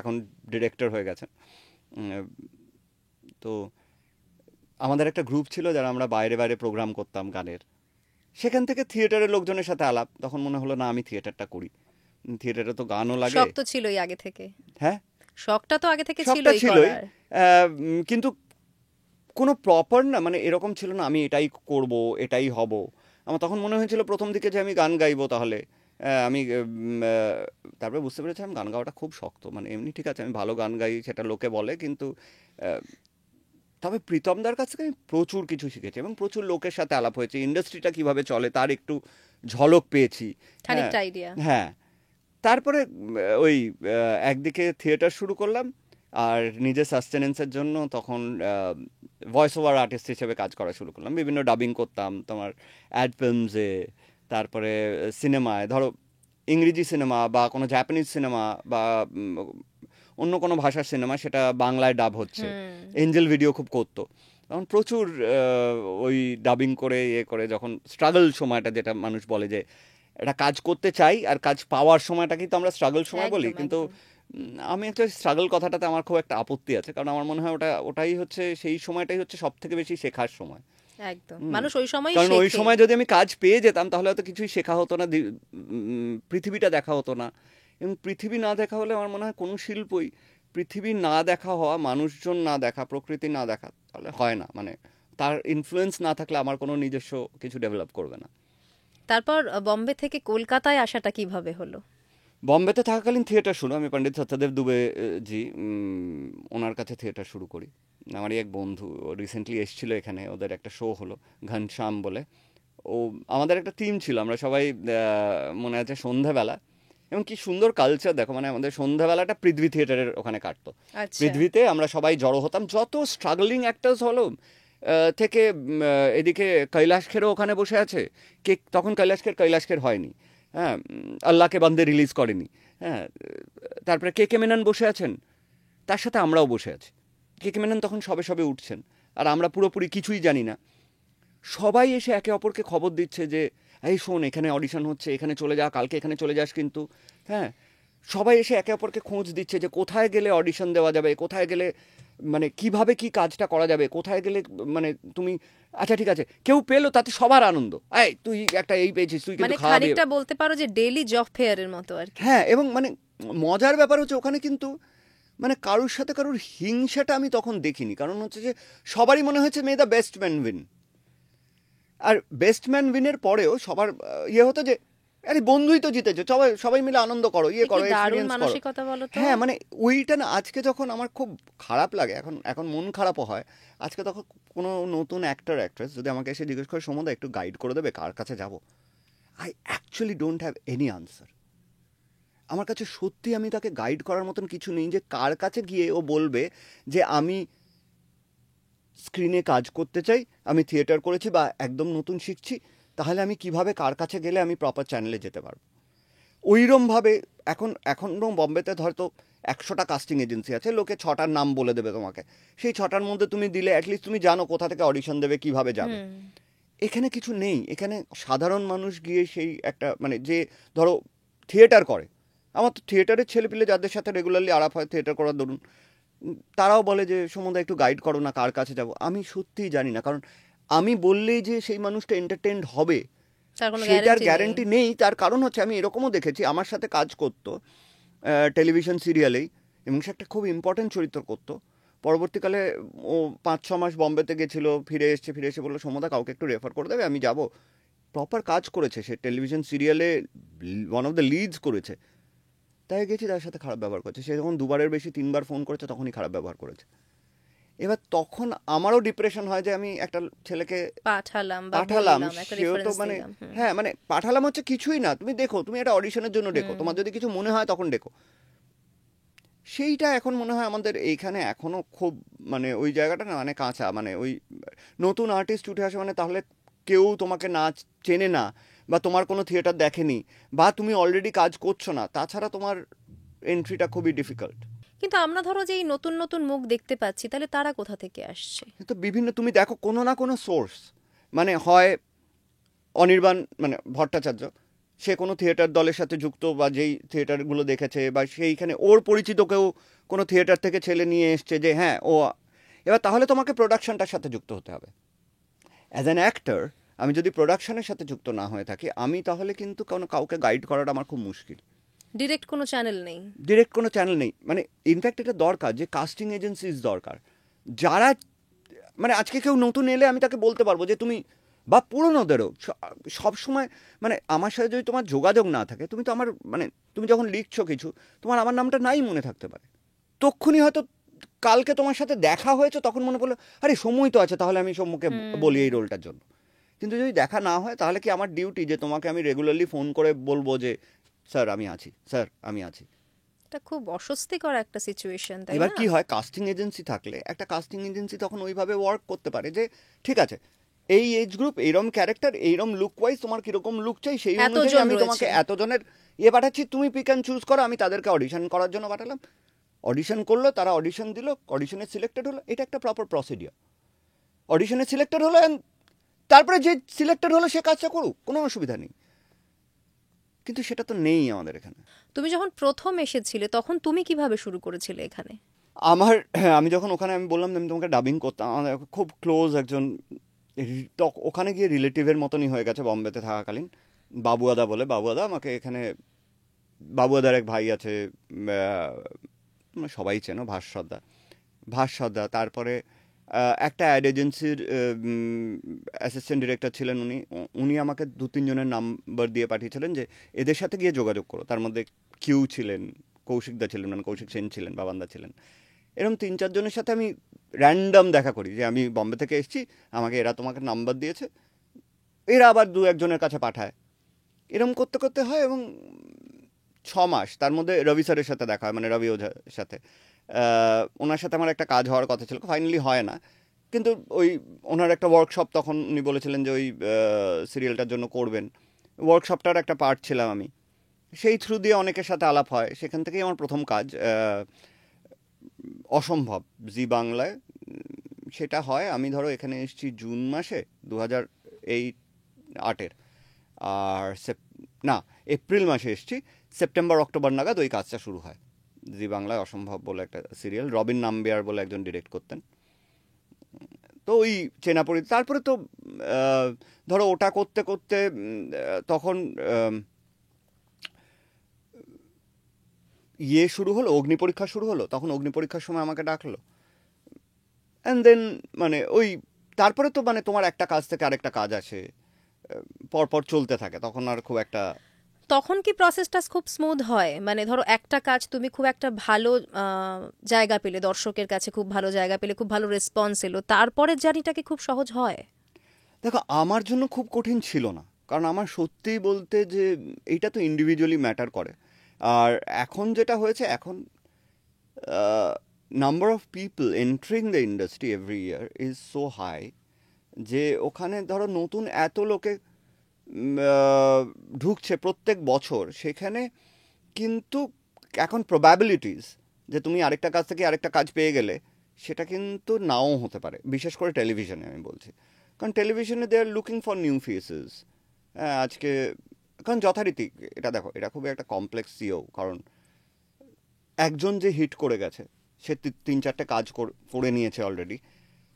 এখন ডিরেক্টর হয়ে গেছেন। তো আমাদের একটা গ্রুপ ছিল যারা আমরা বাইরে বাইরে প্রোগ্রাম করতাম গানের। সেখান থেকে থিয়েটারের লোকজনের সাথে আলাপ, তখন মনে হলো না আমি থিয়েটারটা করি, থিয়েটারে তো গানও লাগে। শখ তো ছিলই আগে থেকে। হ্যাঁ, শখটা তো আগে থেকে শখটা ছিলই ছিলই, করার। কিন্তু কোনো প্রপার না, মানে এরকম ছিল না আমি এটাই করব, এটাই হব। আমার তখন মনে হয়েছিল প্রথম দিকে যে আমি গান গাইবো, তাহলে আমি তারপরে বুঝতে পেরেছিলাম গান গাওয়াটা খুব শক্ত। মানে এমনি ঠিক আছে আমি ভালো গান গাই, সেটা লোকে বলে, কিন্তু তবে প্রীতমদার কাছ থেকে আমি প্রচুর কিছু শিখেছি এবং প্রচুর লোকের সাথে আলাপ হয়েছে, ইন্ডাস্ট্রিটা কিভাবে চলে তার একটু ঝলক পেয়েছি। খানিকটা আইডিয়া। হ্যাঁ, তারপরে ওই একদিকে থিয়েটার শুরু করলাম, আর নিজের সাস্টেনেন্সের জন্য তখন ভয়েস ওভার আর্টিস্ট হিসেবে কাজ করা শুরু করলাম। বিভিন্ন ডাবিং করতাম তোমার অ্যাড ফিল্মসে, তারপরে সিনেমায়, ধরো ইংরেজি সিনেমা বা কোনো জাপানিজ সিনেমা বা অন্য কোনো ভাষার সিনেমা, সেটা বাংলায় ডাব হচ্ছে, এঞ্জেল ভিডিও খুব করতো তখন প্রচুর। ওই ডাবিং করে করে যখন স্ট্রাগল সময়টা, যেটা মানুষ বলে যে এটা কাজ করতে চাই আর কাজ পাওয়ার সময়টাকেই তো আমরা স্ট্রাগল সময় বলি, কিন্তু আমি একটা স্ট্রাগল কথাটাতে আমার খুব একটা আপত্তি আছে, কারণ আমার মনে হয় ওটাই হচ্ছে সেই সময়টাই হচ্ছে সব থেকে বেশি শেখার সময়। একদম, মানুষ ওই সময়, কারণ ওই সময় যদি আমি কাজ পেয়ে যেতাম তাহলে হয়তো কিছুই শেখা হতো না, পৃথিবীটা দেখা হতো না। এবং পৃথিবী না দেখা হলে আমার মনে হয় কোনো শিল্পই, পৃথিবী না দেখা হওয়া, মানুষজন না দেখা, প্রকৃতি না দেখা, তাহলে হয় না। মানে তার ইনফ্লুয়েন্স না থাকলে আমার কোনো নিজস্ব কিছু ডেভেলপ করবে না। তারপর বম্বে থেকে কলকাতায় আসাটা কিভাবে হলো? বম্বেতে থাকাকালীন থিয়েটার শুরু, আমি পণ্ডিত সত্যদেব দুবে জি ওনার কাছে থিয়েটার শুরু করি। আমারই এক বন্ধু রিসেন্টলি এসেছিলো এখানে, ওদের একটা শো হলো ঘনশ্যাম বলে। ও আমাদের একটা টিম ছিল, আমরা সবাই মনে আছে সন্ধ্যাবেলা, এবং কি সুন্দর কালচার দেখো, মানে আমাদের সন্ধ্যাবেলাটা পৃথ্বী থিয়েটারের ওখানে কাটতো। পৃথ্বীতে আমরা সবাই জড়ো হতাম, যত স্ট্রাগলিং অ্যাক্টার্স হলো থেকে এদিকে কৈলাশ খেরও ওখানে বসে আছে। তখন কৈলাশ খের হয়নি, হ্যাঁ, আল্লাহকে বান্দে রিলিজ করেনি। হ্যাঁ, তারপরে কে মেনন বসে আছেন, তার সাথে আমরাও বসে আছি। কে মেনন তখন সবে সবে উঠছেন, আর আমরা পুরোপুরি কিছুই জানি না। সবাই এসে একে অপরকে খবর দিচ্ছে যে এই শোন এখানে অডিশন হচ্ছে, এখানে চলে যা, কালকে এখানে চলে যাস কিন্তু। হ্যাঁ, সবাই এসে একে অপরকে খোঁজ দিচ্ছে যে কোথায় গেলে অডিশন দেওয়া যাবে, কোথায় গেলে মানে কিভাবে কি কাজটা করা যাবে, কোথায় গেলে মানে তুমি আচ্ছা ঠিক আছে, কেউ পেলো তাতে সবার আনন্দ, এই তুই একটা এই পেয়েছিস, তুই কিন্তু খাওয়াবি। খানিকটা বলতে পারো যে ডেইলি জব ফেয়ারের মতো আর কি। হ্যাঁ, এবং মানে মজার ব্যাপার হচ্ছে ওখানে কিন্তু মানে কারোর সাথে কারোর হিংসাটা আমি তখন দেখিনি, কারণ হচ্ছে যে সবারই মনে হয়েছে may the best man win. আর বেস্ট ম্যান উইনের পরেও সবার ইয়ে হতো যে আরে বন্ধুই তো জিতেছে, সবাই মিলে আনন্দ করো, ইয়ে করো, এক্সপেরিয়েন্স করো। হ্যাঁ, মানে ওইটা না, আজকে যখন আমার খুব খারাপ লাগে, এখন মন খারাপও হয়, আজকে তখন কোনো নতুন অ্যাক্ট্রেস যদি আমাকে এসে জিজ্ঞেস করে সমুদা একটু গাইড করে দেবে কার কাছে যাব, I actually don't have any answer. আমার কাছে সত্যি আমি তাকে গাইড করার মতন কিছু নেই যে কার কাছে গিয়ে ও বলবে যে আমি স্ক্রিনে কাজ করতে চাই, আমি থিয়েটার করেছি বা একদম নতুন শিখছি, তাহলে আমি কিভাবে কার কাছে গেলে আমি প্রপার চ্যানেলে যেতে পারবো। ওইরমভাবে এখনও বম্বেতে হয়তো 100টা কাস্টিং এজেন্সি আছে, লোকে 6টার নাম বলে দেবে তোমাকে, সেই 6টার মধ্যে তুমি দিলে অ্যাটলিস্ট তুমি জানো কোথা থেকে অডিশন দেবে, কিভাবে যাবে। এখানে কিছু নেই, এখানে সাধারণ মানুষ গিয়ে সেই একটা মানে যে ধরো থিয়েটার করে, আমার তো থিয়েটারের ছেলেপিলে যাদের সাথে রেগুলারলি আলাপ হয় থিয়েটার করার দরুন, তারাও বলে যে সমুদা একটু গাইড করো না কার কাছে যাব। আমি সত্যিই জানি না, কারণ আমি বললেই যে সেই মানুষটা এন্টারটেইনড হবে সেটার গ্যারেন্টি নেই। তার কারণ হচ্ছে আমি এরকমও দেখেছি, আমার সাথে কাজ করতো টেলিভিশন সিরিয়ালেই, এবং সে একটা খুব ইম্পর্টেন্ট চরিত্র করতো। পরবর্তীকালে ও 5-6 মাস বম্বেতে গেছিলো, ফিরে এসে বললো সমুদা কাউকে একটু রেফার করে দেবে, আমি যাব। প্রপার কাজ করেছে, সে টেলিভিশন সিরিয়ালে ওয়ান অফ দ্য লিডস করেছে, তাই গেছি, তার সাথে খারাপ ব্যবহার করেছে। সে যখন 2বারের বেশি 3বার ফোন করেছে তখনই খারাপ ব্যবহার করেছে। এবার তখন আমারও ডিপ্রেশন হয় যে আমি একটা ছেলেকে পাঠালাম, সেও তো মানে হ্যাঁ মানে পাঠালাম হচ্ছে কিছুই না, তুমি দেখো, তুমি একটা অডিশনের জন্য ডেকো, তোমার যদি কিছু মনে হয় তখন ডেকো। সেইটা এখন মনে হয় আমাদের এইখানে এখনো খুব মানে ওই জায়গাটা না মানে কাঁচা, মানে ওই নতুন আর্টিস্ট উঠে আসে মানে তাহলে কেউ তোমাকে না চেনে না বা তোমার কোনো থিয়েটার দেখেনি, বা তুমি অলরেডি কাজ করছো না, তাছাড়া তোমার এন্ট্রিটা খুবই ডিফিকাল্ট। কিন্তু আমরা ধরো যে এই নতুন নতুন মুখ দেখতে পাচ্ছি, তাহলে তারা কোথা থেকে আসছে? তো বিভিন্ন, তুমি দেখো কোনো না কোনো সোর্স, মানে হয় অনির্বাণ মানে ভট্টাচার্য, সে কোনো থিয়েটার দলের সাথে যুক্ত, বা যেই থিয়েটারগুলো দেখেছে, বা সেইখানে ওর পরিচিত কেউ কোনো থিয়েটার থেকে ছেলে নিয়ে এসছে যে হ্যাঁ ও, এবার তাহলে তোমাকে প্রোডাকশনটার সাথে যুক্ত হতে হবে। অ্যাজ অ্যান অ্যাক্টর আমি যদি প্রোডাকশনের সাথে যুক্ত না হয়ে থাকি, আমি তাহলে কিন্তু কোনো কাউকে গাইড করাটা আমার খুব মুশকিল। ডিরেক্ট কোনো চ্যানেল নেই। ডিরেক্ট কোনো চ্যানেল নেই, মানে ইনফ্যাক্ট এটা দরকার যে কাস্টিং এজেন্সিজ দরকার, যারা মানে আজকে কেউ নতুন এলে আমি তাকে বলতে পারবো যে তুমি, বা পুরনোদেরও সব সময়, মানে আমার সাথে যদি তোমার যোগাযোগ না থাকে, তুমি তো আমার মানে তুমি যখন লিখছো কিছু, তোমার আমার নামটা নাই মনে থাকতে পারে, তক্ষুনি হয়তো কালকে তোমার সাথে দেখা হয়েছে, তখন মনে পড়লো আরে সময় তো আছে, তাহলে আমি সম্মুখে বলি এই রোলটার জন্য। কিন্তু যদি দেখা না হয়, তাহলে কি আমার ডিউটি যে তোমাকে আমি রেগুলারলি ফোন করে বলবো যে স্যার আমি আছি, স্যার আমি আছি? এটা খুব অস্বস্তিকর একটা সিচুয়েশন, তাই এবার না? কি হয়, কাস্টিং এজেন্সি থাকলে একটা কাস্টিং এজেন্সি তখন ওইভাবে ওয়ার্ক করতে পারে যে ঠিক আছে, এই এজ গ্রুপ, এইরকম ক্যারেক্টার, এইরকম লুক ওয়াইজ তোমার কিরকম লুক চাই, সেই অনুযায়ী এতজন আমি রয়েছে। তোমাকে এতজনের পাঠাচ্ছি, তুমি পিক অ্যান্ড চুজ করো। আমি তাদেরকে অডিশন করার জন্য পাঠালাম, অডিশন করলো, তারা অডিশন দিল, অডিশনে সিলেক্টেড হলো, এটা একটা প্রপার প্রসিডিওর। অডিশনে সিলেক্টেড হলো, and তারপরে যে সিলেক্টেড হলো সে কাজটা করুক, কোনো অসুবিধা নেই। কিন্তু সেটা তো নেই আমাদের এখানে। তুমি যখন প্রথম এসেছিলে তখন তুমি কিভাবে শুরু করেছিলে এখানে? হ্যাঁ, আমি যখন ওখানে, আমি বললাম আমি তোমাকে ডাবিং করতাম, আমাদের খুব ক্লোজ একজন, ওখানে গিয়ে রিলেটিভের মতনই হয়ে গেছে বম্বেতে থাকাকালীন, বাবুয়াদা বলে, বাবুয়াদা আমাকে এখানে, বাবুয়াদার এক ভাই আছে, তোমরা সবাই চেনো, ভাস্বরদা, তারপরে একটা অ্যাড এজেন্সির অ্যাসিস্ট্যান্ট ডিরেক্টর ছিলেন উনি, উনি আমাকে 2-3 জনের নাম্বার দিয়ে পাঠিয়েছিলেন যে এদের সাথে গিয়ে যোগাযোগ করো। তার মধ্যে কিউ ছিলেন, কৌশিকদা ছিলেন, মানে কৌশিক সেন ছিলেন, বাবান্দা ছিলেন, এরকম 3-4 জনের সাথে আমি র্যান্ডম দেখা করি যে আমি বম্বে থেকে এসেছি, আমাকে এরা তোমাকে নাম্বার দিয়েছে, এরা আবার 2-1 জনের কাছে পাঠায়, এরকম করতে করতে হয়। এবং 6 মাস, তার মধ্যে রবি স্যারের সাথে দেখা হয়, মানে রবি ওঝার সাথে, ওনার সাথে আমার একটা কাজ হওয়ার কথা ছিল, ফাইনালি হয় না। কিন্তু ওই ওনার একটা ওয়ার্কশপ, তখন উনি বলেছিলেন যে ওই সিরিয়ালটার জন্য করবেন, ওয়ার্কশপটার একটা পার্ট ছিলাম আমি, সেই থ্রু দিয়ে অনেকের সাথে আলাপ হয়, সেখান থেকেই আমার প্রথম কাজ অসম্ভব জি বাংলায়, সেটা হয়। আমি ধরো এখানে এসেছি জুন মাসে 2008-এর, আর না, এপ্রিল মাসে এসেছি, সেপ্টেম্বর অক্টোবর নাগাদ ওই কাজটা শুরু হয়। জি বাংলায় অসম্ভব বলে একটা সিরিয়াল, রবিন নাম্বিয়ার বলে একজন ডিরেক্ট করতেন, তো ওই চেনা পরিচিত। তারপরে তো ধরো ওটা করতে করতে তখন শুরু হলো, অগ্নি পরীক্ষা শুরু হলো, তখন অগ্নি পরীক্ষার সময় আমাকে ডাকলো, অ্যান্ড দেন মানে ওই তারপরে তো মানে তোমার একটা কাজ থেকে আরেকটা কাজ আসে, পরপর চলতে থাকে, তখন আর খুব একটা। তখন কি প্রসেসটা খুব স্মুথ হয়? মানে ধরো একটা কাজ তুমি খুব একটা ভালো জায়গা পেলে, দর্শকের কাছে খুব ভালো জায়গা পেলে, খুব ভালো রেসপন্স এলো, তারপরে জার্নিটা কি খুব সহজ হয়? দেখো, আমার জন্য খুব কঠিন ছিল না, কারণ আমার সত্যিই বলতে যে এইটা তো ইন্ডিভিজুয়ালি ম্যাটার করে। আর এখন যেটা হয়েছে, এখন number of people entering the industry every year is so high, যে ওখানে ধরো নতুন এত লোকে ঢুকছে প্রত্যেক বছর, সেখানে কিন্তু এখন প্রবাবিলিটিস যে তুমি আরেকটা কাজ থেকে আরেকটা কাজ পেয়ে গেলে, সেটা কিন্তু নাও হতে পারে, বিশেষ করে টেলিভিশনে আমি বলছি। কারণ টেলিভিশনে they are looking for new faces. হ্যাঁ, আজকে কারণ যথারীতি এটা দেখো, এটা খুবই একটা কমপ্লেক্স সিও, কারণ একজন যে হিট করে গেছে, সে 3-4টে কাজ করে নিয়েছে অলরেডি,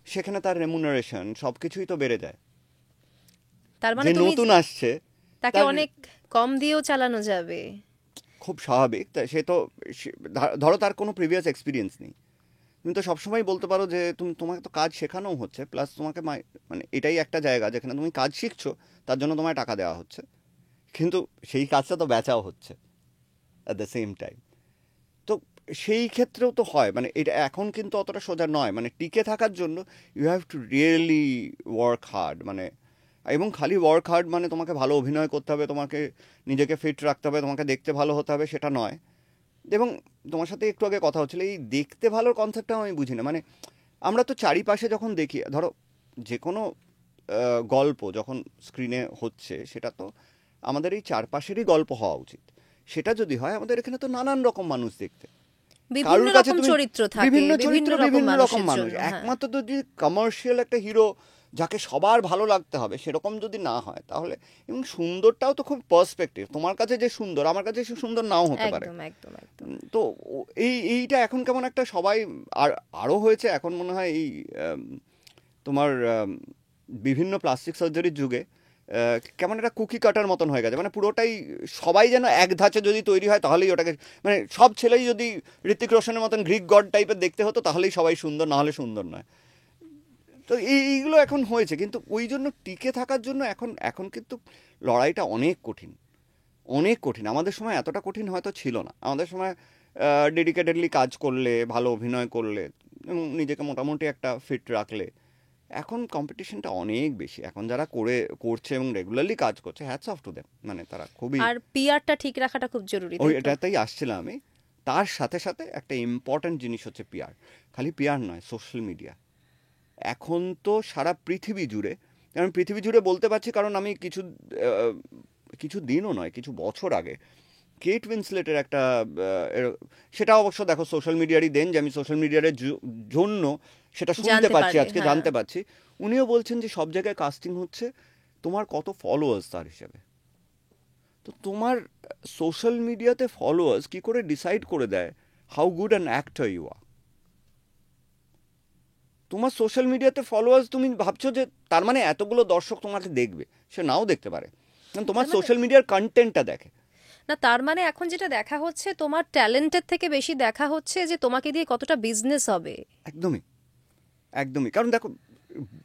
সেখানে তার রেমুনারেশন সব কিছুই তো বেড়ে যায়। তার মানে যে তুমি নতুন আসছে তাকে অনেক কম দিয়েও চালানো যাবে। খুব স্বাভাবিক, তাই সে তো ধরো তার কোনো প্রিভিয়াস এক্সপিরিয়েন্স নেই, তুমি তো সবসময় বলতে পারো যে তোমাকে তো কাজ শেখানোও হচ্ছে, প্লাস তোমাকে মানে এটাই একটা জায়গা যেখানে তুমি কাজ শিখছো, তার জন্য তোমায় টাকা দেওয়া হচ্ছে, কিন্তু সেই কাজটা তো বেচাও হচ্ছে অ্যাট দ্য সেম টাইম। তো সেই ক্ষেত্রেও তো হয়, মানে এটা এখন কিন্তু অতটা সোজা নয়, মানে টিকে থাকার জন্য you have to really work hard, মানে এবং খালি ওয়ার্ক হার্ড মানে তোমাকে ভালো অভিনয় করতে হবে, তোমাকে নিজেকে ফিট রাখতে হবে, তোমাকে দেখতে ভালো হতে হবে, সেটা নয়। এবং তোমার সাথে একটু আগে কথা হচ্ছিল, এই দেখতে ভালোর কনসেপ্টটা আমি বুঝি না। মানে আমরা তো চারিপাশে যখন দেখি, ধরো যে কোনো গল্প যখন স্ক্রিনে হচ্ছে, সেটা তো আমাদের এই চারপাশেরই গল্প হওয়া উচিত। সেটা যদি হয়, আমাদের এখানে তো নানান রকম মানুষ দেখতে, বিভিন্ন রকম চরিত্র থাকে, বিভিন্ন চরিত্র, বিভিন্ন রকম মানুষ। জন্য, হ্যাঁ। একমাত্র যদি কমার্শিয়াল একটা হিরো যাকে সবার ভালো লাগতে হবে সেরকম যদি না হয়, তাহলে এবং সুন্দরটাও তো খুব পার্সপেক্টিভ, তোমার কাছে যে সুন্দর আমার কাছে সে সুন্দর নাও হতে পারে। একদম একদম একদম। তো এইটা এখন কেমন একটা সবাই আরো হয়েছে এখন মনে হয় এই তোমার বিভিন্ন প্লাস্টিক সার্জারির যুগে কেমন একটা কুকি কাটার মতন হয়ে গেছে, মানে পুরোটাই সবাই যেন এক ধাঁচে যদি তৈরি হয় তাহলেই ওটাকে, মানে সব ছেলেই যদি ঋত্বিক রোশনের মতন গ্রিক গড টাইপের দেখতে হতো তাহলেই সবাই সুন্দর, না হলে সুন্দর নয়। তো এইগুলো এখন হয়েছে, কিন্তু ওই জন্য টিকে থাকার জন্য এখন কিন্তু লড়াইটা অনেক কঠিন, অনেক কঠিন। আমাদের সময় এতটা কঠিন হয়তো ছিল না। আমাদের সময় ডেডিকেটেডলি কাজ করলে, ভালো অভিনয় করলে এবং নিজেকে মোটামুটি একটা ফিট রাখলে, এখন কম্পিটিশনটা অনেক বেশি। এখন যারা করছে এবং রেগুলারলি কাজ করছে, হ্যাটস অফ টু দেম, মানে তারা খুবই। আর পিআরটা ঠিক রাখাটা খুব জরুরি। ওই এটাতেই আসছিলাম আমি। তার সাথে সাথে একটা ইম্পর্ট্যান্ট জিনিস হচ্ছে পিআর। খালি পিআর নয়, সোশ্যাল মিডিয়া। এখন তো সারা পৃথিবী জুড়ে, আমি পৃথিবী জুড়ে বলতে পারছি কারণ আমি কিছু দিনও নয়, কিছু বছর আগে কেট উইন্সলেটের একটা সেটা অবশ্য দেখো সোশ্যাল মিডিয়ারই দেন, যে আমি সোশ্যাল মিডিয়ার জন্য সেটা শুনতে পাচ্ছি, আজকে জানতে পারছি। উনিও বলছেন যে সব জায়গায় কাস্টিং হচ্ছে তোমার কত ফলোয়ার্স তার হিসেবে। তো তোমার সোশ্যাল মিডিয়াতে ফলোয়ার্স কি করে ডিসাইড করে দেয় how good an actor you are? তোমার সোশ্যাল মিডিয়াতে ফলোয়ার্স, তুমি ভাবছো যে তার মানে এতগুলো দর্শক তোমাকে দেখবে, সে নাও দেখতে পারে, কারণ তোমার সোশ্যাল মিডিয়ার কন্টেন্টটা দেখে না। তার মানে এখন যেটা দেখা হচ্ছে, তোমার ট্যালেন্টের থেকে বেশি দেখা হচ্ছে যে তোমাকে দিয়ে কতটা বিজনেস হবে। একদমই একদমই। কারণ দেখো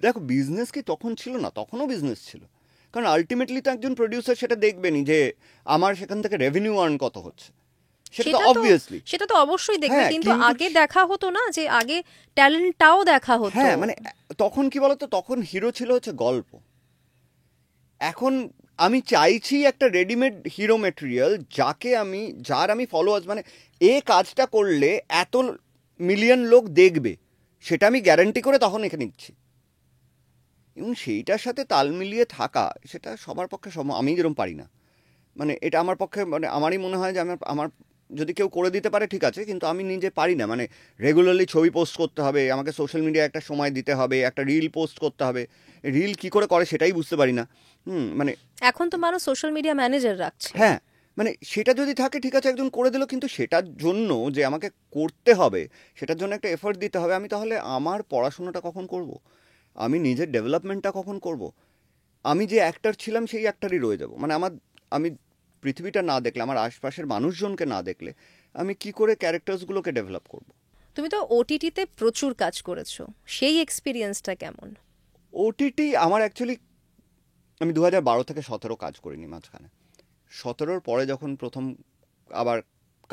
দেখো বিজনেস কি তখন ছিল না? তখনও বিজনেস ছিল, কারণ আলটিমেটলি তো একজন প্রডিউসার সেটা দেখবেনি যে আমার সেখান থেকে রেভিনিউ আর্ন কত হচ্ছে, সেটা তো অবশ্যই দেখবে। কিন্তু আগে দেখা হতো না, যে আগে ট্যালেন্টটাও দেখা হতো। হ্যাঁ, মানে তখন কি বলতো, তখন হিরো ছিল হচ্ছে গল্প। এখন আমি চাইছি একটা রেডিমেড হিরো ম্যাটেরিয়াল, যার আমি ফলোয়ার্স, মানে কাজটা করলে এত মিলিয়ন লোক দেখবে, সেটা আমি গ্যারান্টি করে তখন এখানে নিচ্ছি। এবং সেইটার সাথে তাল মিলিয়ে থাকা, সেটা সবার পক্ষে আমি যেরকম পারি না। মানে এটা আমার পক্ষে, মানে আমারই মনে হয় যে আমার যদি কেউ করে দিতে পারে ঠিক আছে, কিন্তু আমি নিজে পারি না। মানে রেগুলারলি ছবি পোস্ট করতে হবে, আমাকে সোশ্যাল মিডিয়ায় একটা সময় দিতে হবে, একটা রিল পোস্ট করতে হবে। রিল কি করে সেটাই বুঝতে পারি না। মানে এখন তো মানুষ সোশ্যাল মিডিয়া ম্যানেজার রাখছে। হ্যাঁ, মানে সেটা যদি থাকে ঠিক আছে, একজন করে দিল, কিন্তু সেটার জন্য যে আমাকে করতে হবে, সেটার জন্য একটা এফোর্ট দিতে হবে। আমি তাহলে আমার পড়াশোনাটা কখন করব? আমি নিজের ডেভেলপমেন্টটা কখন করব? আমি যে অ্যাক্টর ছিলাম সেই অ্যাক্টরই রয়ে যাব। মানে আমি পৃথিবীটা না দেখলে, আমার আশপাশের মানুষজনকে না দেখলে, আমি কি করে ক্যারেক্টার্সগুলোকে ডেভেলপ করব? তুমি তো ওটিটিতে প্রচুর কাজ করেছো, সেই এক্সপিরিয়েন্সটা কেমন? ওটিটি আমার অ্যাকচুয়ালি, আমি 2012 থেকে 17 কাজ করিনি মাঝখানে। 17-র পরে যখন প্রথম আবার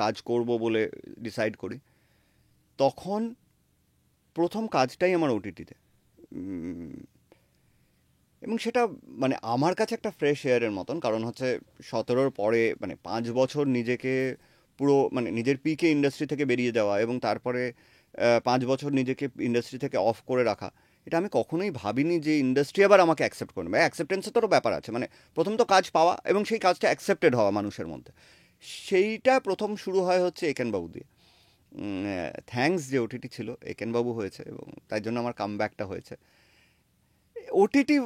কাজ করব বলে ডিসাইড করি, তখন প্রথম কাজটাই আমার ওটিটিতে। এবং সেটা মানে আমার কাছে একটা ফ্রেশ এয়ারের মতন, কারণ হচ্ছে 17-র পরে মানে 5 বছর নিজেকে পুরো, মানে নিজের পিকে ইন্ডাস্ট্রি থেকে বেরিয়ে যাওয়া এবং তারপরে 5 বছর নিজেকে ইন্ডাস্ট্রি থেকে অফ করে রাখা, এটা আমি কখনোই ভাবিনি যে ইন্ডাস্ট্রি আবার আমাকে অ্যাকসেপ্ট করবে। অ্যাকসেপ্টেন্সের তোরও ব্যাপার আছে, মানে প্রথম তো কাজ পাওয়া এবং সেই কাজটা অ্যাকসেপ্টেড হওয়া মানুষের মধ্যে, সেইটা প্রথম শুরু হয় হচ্ছে একেনবাবু দিয়ে। থ্যাঙ্কস যে ওটিটি ছিল, একেনবাবু হয়েছে এবং তাই জন্য আমার কামব্যাকটা হয়েছে। ওটিটি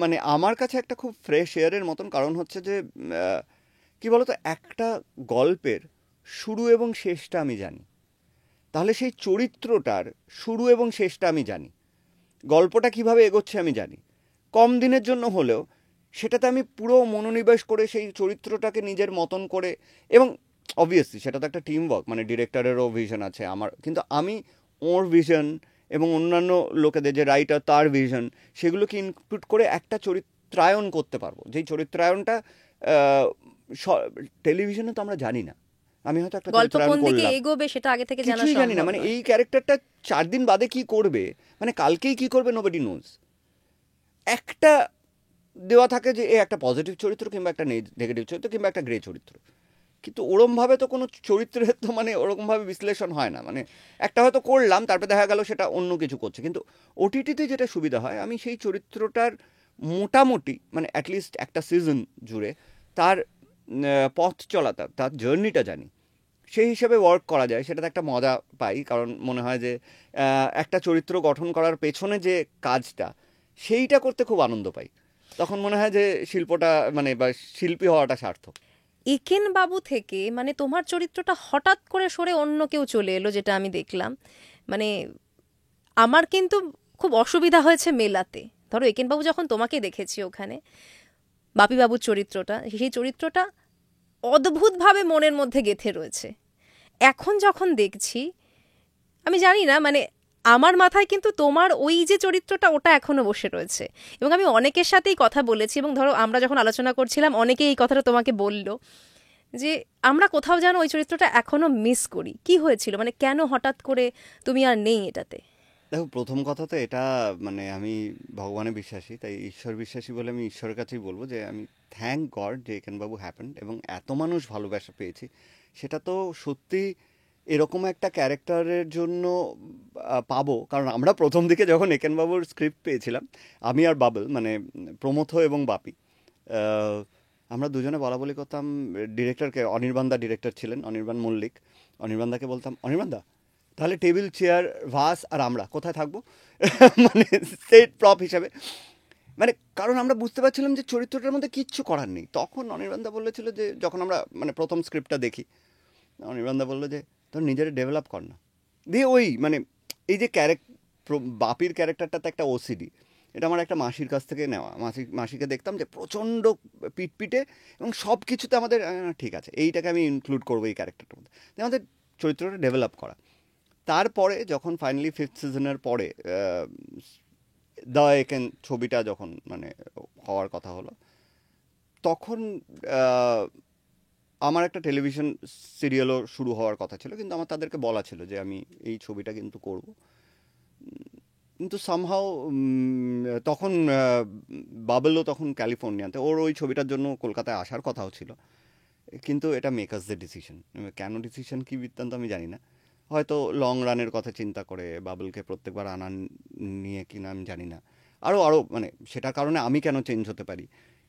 মানে আমার কাছে একটা খুব ফ্রেশ এয়ারের মতন, কারণ হচ্ছে যে কি বলতো, একটা গল্পের শুরু এবং শেষটা আমি জানি, তাহলে সেই চরিত্রটার শুরু এবং শেষটা আমি জানি, গল্পটা কিভাবে এগোচ্ছে আমি জানি। কম দিনের জন্য হলেও সেটাতে আমি পুরো মনোনিবেশ করে সেই চরিত্রটাকে নিজের মতন করে, এবং অবভিয়াসলি সেটা তো একটা টিম ওয়ার্ক, মানে ডিরেক্টরেরও ভিশন আছে আমার, কিন্তু আমি ওর ভিশন এবং অন্যান্য লোকেদের যে রাইটার তার ভিশন, সেগুলোকে ইনক্লুড করে একটা চরিত্রায়ন করতে পারবো, যেই চরিত্রায়নটা টেলিভিশনে তো আমরা জানি না। আমি হয়তো একটা চরিত্রায়ন করলাম, এগোবে সেটা আগে থেকে জানা কিছুই জানি না, মানে এই ক্যারেক্টারটা 4 দিন বাদে কি করবে, মানে কালকেই কি করবে, নোবডি নোজ। একটা দেওয়া থাকে যে একটা পজিটিভ চরিত্র কিংবা একটা নেগেটিভ চরিত্র কিংবা একটা গ্রে চরিত্র, কিন্তু ওরমভাবে তো কোনো চরিত্রের তো মানে ওরকমভাবে বিশ্লেষণ হয় না। মানে একটা হয়তো করলাম, তারপরে দেখা গেল সেটা অন্য কিছু করছে। কিন্তু ওটিটিতে যেটা সুবিধা হয়, আমি সেই চরিত্রটার মোটামুটি মানে অ্যাটলিস্ট একটা সিজন জুড়ে তার পথ চলাটা, তার জার্নিটা জানি, সেই হিসেবে ওয়ার্ক করা যায়, সেটাতে একটা মজা পাই। কারণ মনে হয় যে একটা চরিত্র গঠন করার পেছনে যে কাজটা, সেইটা করতে খুব আনন্দ পাই। তখন মনে হয় যে শিল্পটা মানে বা শিল্পী হওয়াটা সার্থক। একেন বাবু থেকে মানে তোমার চরিত্রটা হঠাৎ করে সরে অন্য কেউ চলে এলো, যেটা আমি দেখলাম। মানে আমার কিন্তু খুব অসুবিধা হয়েছে মেলাতে। ধরো একেনবাবু যখন তোমাকে দেখেছি ওখানে, বাপিবাবুর চরিত্রটা, সেই চরিত্রটা অদ্ভুতভাবে মনের মধ্যে গেঁথে রয়েছে। এখন যখন দেখছি, আমি জানি না, মানে আমার মাথায় কিন্তু তোমার ওই যে চরিত্রটা, ওটা এখনো বসে রয়েছে। এবং আমি অনেকের সাথেই কথা বলেছি, এবং ধরো আমরা যখন আলোচনা করছিলাম, অনেকেই এই কথাটা তোমাকে বলল যে আমরা কোথাও যেন ওই চরিত্রটা এখনো মিস করি। কি হয়েছিল, মানে কেন হঠাৎ করে তুমি আর নেই এটাতে? দেখো, প্রথম কথা তো এটা, মানে আমি ভগবানে বিশ্বাসী, তাই ঈশ্বর বিশ্বাসী বলে আমি ঈশ্বরের কাছেই বলবো যে আমি থ্যাংক গড যে একেনবাবু হ্যাপেন্ড এবং এত মানুষ ভালোবাসা পেয়েছি। সেটা তো সত্যি এরকম একটা ক্যারেক্টারের জন্য পাবো। কারণ আমরা প্রথম দিকে যখন একেনবাবুর স্ক্রিপ্ট পেয়েছিলাম, আমি আর বাবল, মানে প্রমথ এবং বাপি, আহ, আমরা দুজনে বলা বলি করতাম ডিরেক্টরকে। অনির্বাণদা ডিরেক্টর ছিলেন, অনির্বাণ মল্লিক। অনির্বাণদাকে বলতাম, অনির্বাণদা তাহলে টেবিল চেয়ার ভাস আর আমরা কোথায় থাকবো? মানে সেট প্রপ হিসাবে। মানে কারণ আমরা বুঝতে পারছিলাম যে চরিত্রটার মধ্যে কিচ্ছু করার নেই। তখন অনির্বাণদা বলেছিল যে, যখন আমরা মানে প্রথম স্ক্রিপ্টটা দেখি, অনির্বাণদা বললো যে তোর নিজের ডেভেলপ কর না। দিয়ে ওই মানে এই যে বাপির ক্যারেক্টারটা তো একটা ওসিডি, এটা আমার একটা মাসির কাছ থেকে নেওয়া। মাসিকে দেখতাম যে প্রচণ্ড পিটপিটে, এবং সব কিছুতে আমাদের ঠিক আছে, এইটাকে আমি ইনক্লুড করবো এই ক্যারেক্টারটার মধ্যে, আমাদের চরিত্রটা ডেভেলপ করা। তারপরে যখন ফাইনালি 5th সিজনের পরে দ্য একেন ছবিটা যখন মানে হওয়ার কথা হলো, তখন আমার একটা টেলিভিশন সিরিয়ালও শুরু হওয়ার কথা ছিল, কিন্তু আমার তাদেরকে বলা ছিল যে আমি এই ছবিটা কিন্তু করব। কিন্তু সামহাও তখন বাবলও তখন ক্যালিফোর্নিয়াতে, ওর ওই ছবিটার জন্য কলকাতায় আসার কথাও ছিল। কিন্তু এটা মেকার্সদের ডিসিশন, কেন ডিসিশন কী বৃত্তান্ত আমি জানি না। হয়তো লং রানের কথা চিন্তা করে বাবলকে প্রত্যেকবার আনার নিয়ে কিনা আমি জানি না। আরও মানে সেটার কারণে আমি কেন চেঞ্জ হতে পারি,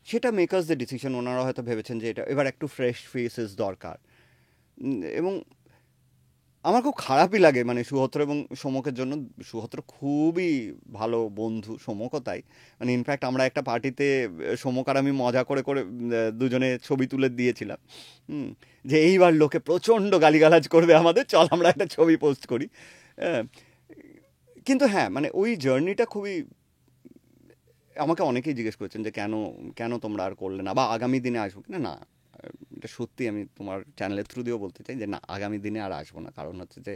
সেটা মেকার্সদের ডিসিশন। ওনারা হয়তো ভেবেছেন যে এটা এবার একটু ফ্রেশ ফেসেস দরকার। এবং আমার খুব খারাপই লাগে মানে সুহত্র এবং সমকের জন্য। সুহত্র খুবই ভালো বন্ধু, সমকও তাই। মানে ইনফ্যাক্ট আমরা একটা পার্টিতে সমক আর আমি মজা করে করে দুজনে ছবি তুলে দিয়েছিলাম, যে এইবার লোকে প্রচণ্ড গালিগালাজ করবে আমাদের, চল আমরা একটা ছবি পোস্ট করি। হ্যাঁ, কিন্তু হ্যাঁ মানে ওই জার্নিটা খুবই, আমাকে অনেকেই জিজ্ঞেস করেছেন যে কেন কেন তোমরা আর করলে না, বা আগামী দিনে আসবো কিনা। না, এটা সত্যি আমি তোমার চ্যানেলের থ্রু দিয়েও বলতে চাই যে না, আগামী দিনে আর আসবো না। কারণ হচ্ছে যে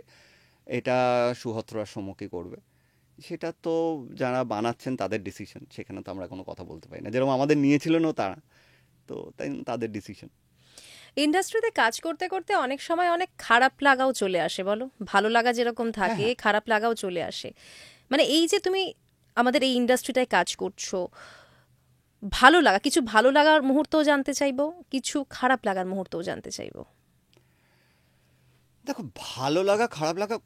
এটা সুহত্র আর সমকই করবে। সেটা তো যারা বানাচ্ছেন তাদের ডিসিশন, সেখানে তো আমরা কোনো কথা বলতে পারি না। যেরকম আমাদের নিয়েছিলেন তারা, তো তাই তাদের ডিসিশন। ইন্ডাস্ট্রিতে কাজ করতে করতে অনেক সময় অনেক খারাপ লাগাও চলে আসে, বলো? ভালো লাগা যেরকম হ্যাঁ, থাকে, হ্যাঁ। খারাপ লাগাও চলে আসে। মানে এই যে তুমি আমাদের এই ইন্ডাস্ট্রিটায় কাজ করছো, ভালো লাগা, কিছু ভালো লাগার মুহূর্তও জানতে চাইবো, কিছু খারাপ লাগার মুহূর্তও জানতে চাইবো। দেখো, ভালো লাগা খারাপ লাগা,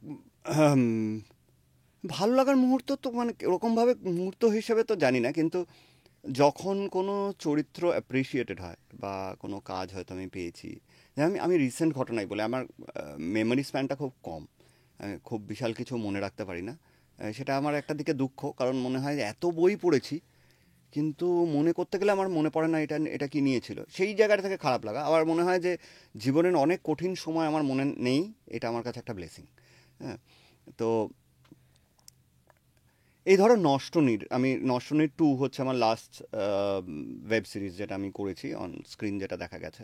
ভালো লাগার মুহূর্ত তো মানে ওরকমভাবে মুহূর্ত হিসেবে তো জানি না, কিন্তু যখন কোনো চরিত্র অ্যাপ্রিসিয়েটেড হয় বা কোনো কাজ হয়তো আমি পেয়েছি, আমি রিসেন্ট ঘটনাই বলে, আমার মেমোরি স্প্যানটা খুব কম, আমি খুব বিশাল কিছু মনে রাখতে পারি না। সেটা আমার একটা দিকে দুঃখ, কারণ মনে হয় যে এত বই পড়েছি কিন্তু মনে করতে গেলে আমার মনে পড়ে না এটা এটা কি নিয়েছিল, সেই জায়গাটা থেকে খারাপ লাগা। আবার মনে হয় যে জীবনের অনেক কঠিন সময় আমার মনে নেই, এটা আমার কাছে একটা ব্লেসিং। হ্যাঁ, তো এই ধরো নষ্টনীর 2 হচ্ছে আমার লাস্ট ওয়েব সিরিজ যেটা আমি করেছি অন স্ক্রিন, যেটা দেখা গেছে।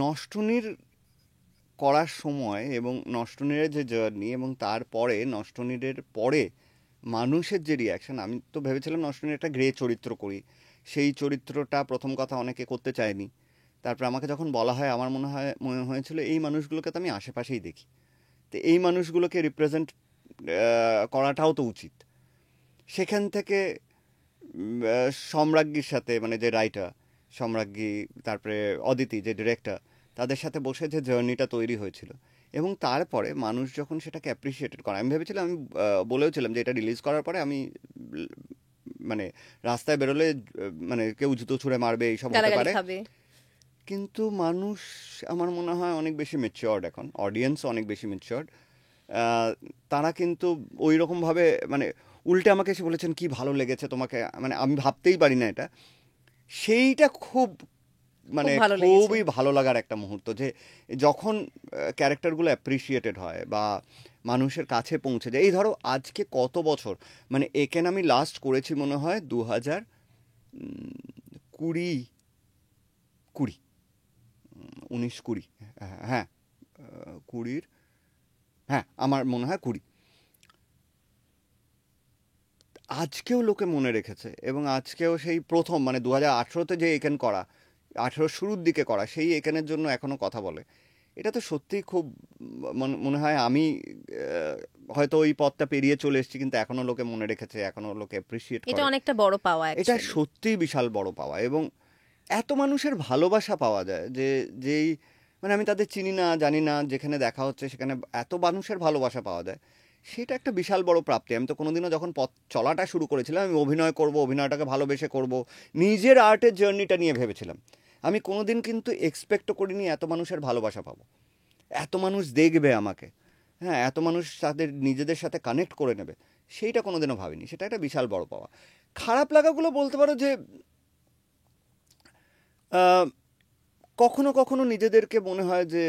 নষ্টনীর করার সময় এবং নষ্টনীরের যে জার্নি, এবং তারপরে নষ্টনীরের পরে মানুষের যে রিয়াকশন, আমি তো ভেবেছিলাম নষ্টনীর একটা গ্রে চরিত্র করি, সেই চরিত্রটা প্রথম কথা অনেকে করতে চায়নি। তারপর আমাকে যখন বলা হয়, আমার মনে হয়েছিল এই মানুষগুলোকে তো আমি আশেপাশেই দেখি, তো এই মানুষগুলোকে রিপ্রেজেন্ট করাটাও তো উচিত। সেখান থেকে সম্রাজ্ঞীর সাথে, মানে যে রাইটার সম্রাজ্ঞী, তারপরে অদিতি যে ডিরেক্টর, তাদের সাথে বসে যে জার্নিটা তৈরি হয়েছিল, এবং তারপরে মানুষ যখন সেটাকে অ্যাপ্রিসিয়েটেড করে, আমি ভেবেছিলাম, আমি বলেওছিলাম যে এটা রিলিজ করার পরে আমি মানে রাস্তায় বেরোলে মানে কেউ জুতো ছুঁড়ে মারবে এইসব হতে গালাগালি পারে, খাবে। কিন্তু মানুষ আমার মনে হয় অনেক বেশি ম্যাচিওর্ড এখন, অডিয়েন্স অনেক বেশি ম্যাচিওর্ড। তারা কিন্তু ওই রকমভাবে মানে উল্টে আমাকে এসে বলেছেন কি ভালো লেগেছে তোমাকে, মানে আমি ভাবতেই পারি না এটা। সেইটা খুব মানে খুব ভালো লেগেছে। খুবই ভালো লাগার একটা মুহূর্ত, যে যখন ক্যারেক্টারগুলো অ্যাপ্রিসিয়েটেড হয় বা মানুষের কাছে পৌঁছে যায়। এই ধরো আজকে কত বছর, মানে একেন আমি লাস্ট করেছি মনে হয় 2020 কুড়ি 19-20, হ্যাঁ 20, হ্যাঁ আমার মনে হয় 20। আজকেও লোকে মনে রেখেছে, এবং আজকেও সেই প্রথম মানে 2018-তে যে একেন করা, 18 শুরুর দিকে করা সেই একেনের জন্য এখনো কথা বলে। এটা তো সত্যিই খুব মনে হয় আমি হয়তো ওই পথটা পেরিয়ে চলে এসেছি, কিন্তু এখনো লোকে মনে রেখেছে, এখনো লোকে অ্যাপ্রিসিয়েট এটা করে। অনেকটা বড় পাওয়া এটা অ্যাকচুয়ালি। সত্যিই বিশাল বড় পাওয়া, এবং এত মানুষের ভালোবাসা পাওয়া যায় যে যেই মানে আমি তাদের চিনি না জানি না, যেখানে দেখা হচ্ছে সেখানে এত মানুষের ভালোবাসা পাওয়া যায়, সেটা একটা বিশাল বড় প্রাপ্তি। আমি তো কোনোদিনও যখন পথ চলাটা শুরু করেছিলাম, আমি অভিনয় করব, অভিনয়টাকে ভালোবেসে করব, নিজের আর্টের জার্নিটা নিয়ে ভেবেছিলাম। আমি কোনোদিন কিন্তু এক্সপেক্টও করিনি এত মানুষের ভালোবাসা পাবো, এত মানুষ দেখবে আমাকে, হ্যাঁ এত মানুষ তাদের নিজেদের সাথে কানেক্ট করে নেবে, সেইটা কোনোদিনও ভাবিনি। সেটা একটা বিশাল বড় পাওয়া। খারাপ লাগাগুলো বলতে পারো যে আহ, কখনো কখনো নিজেদেরকে মনে হয় যে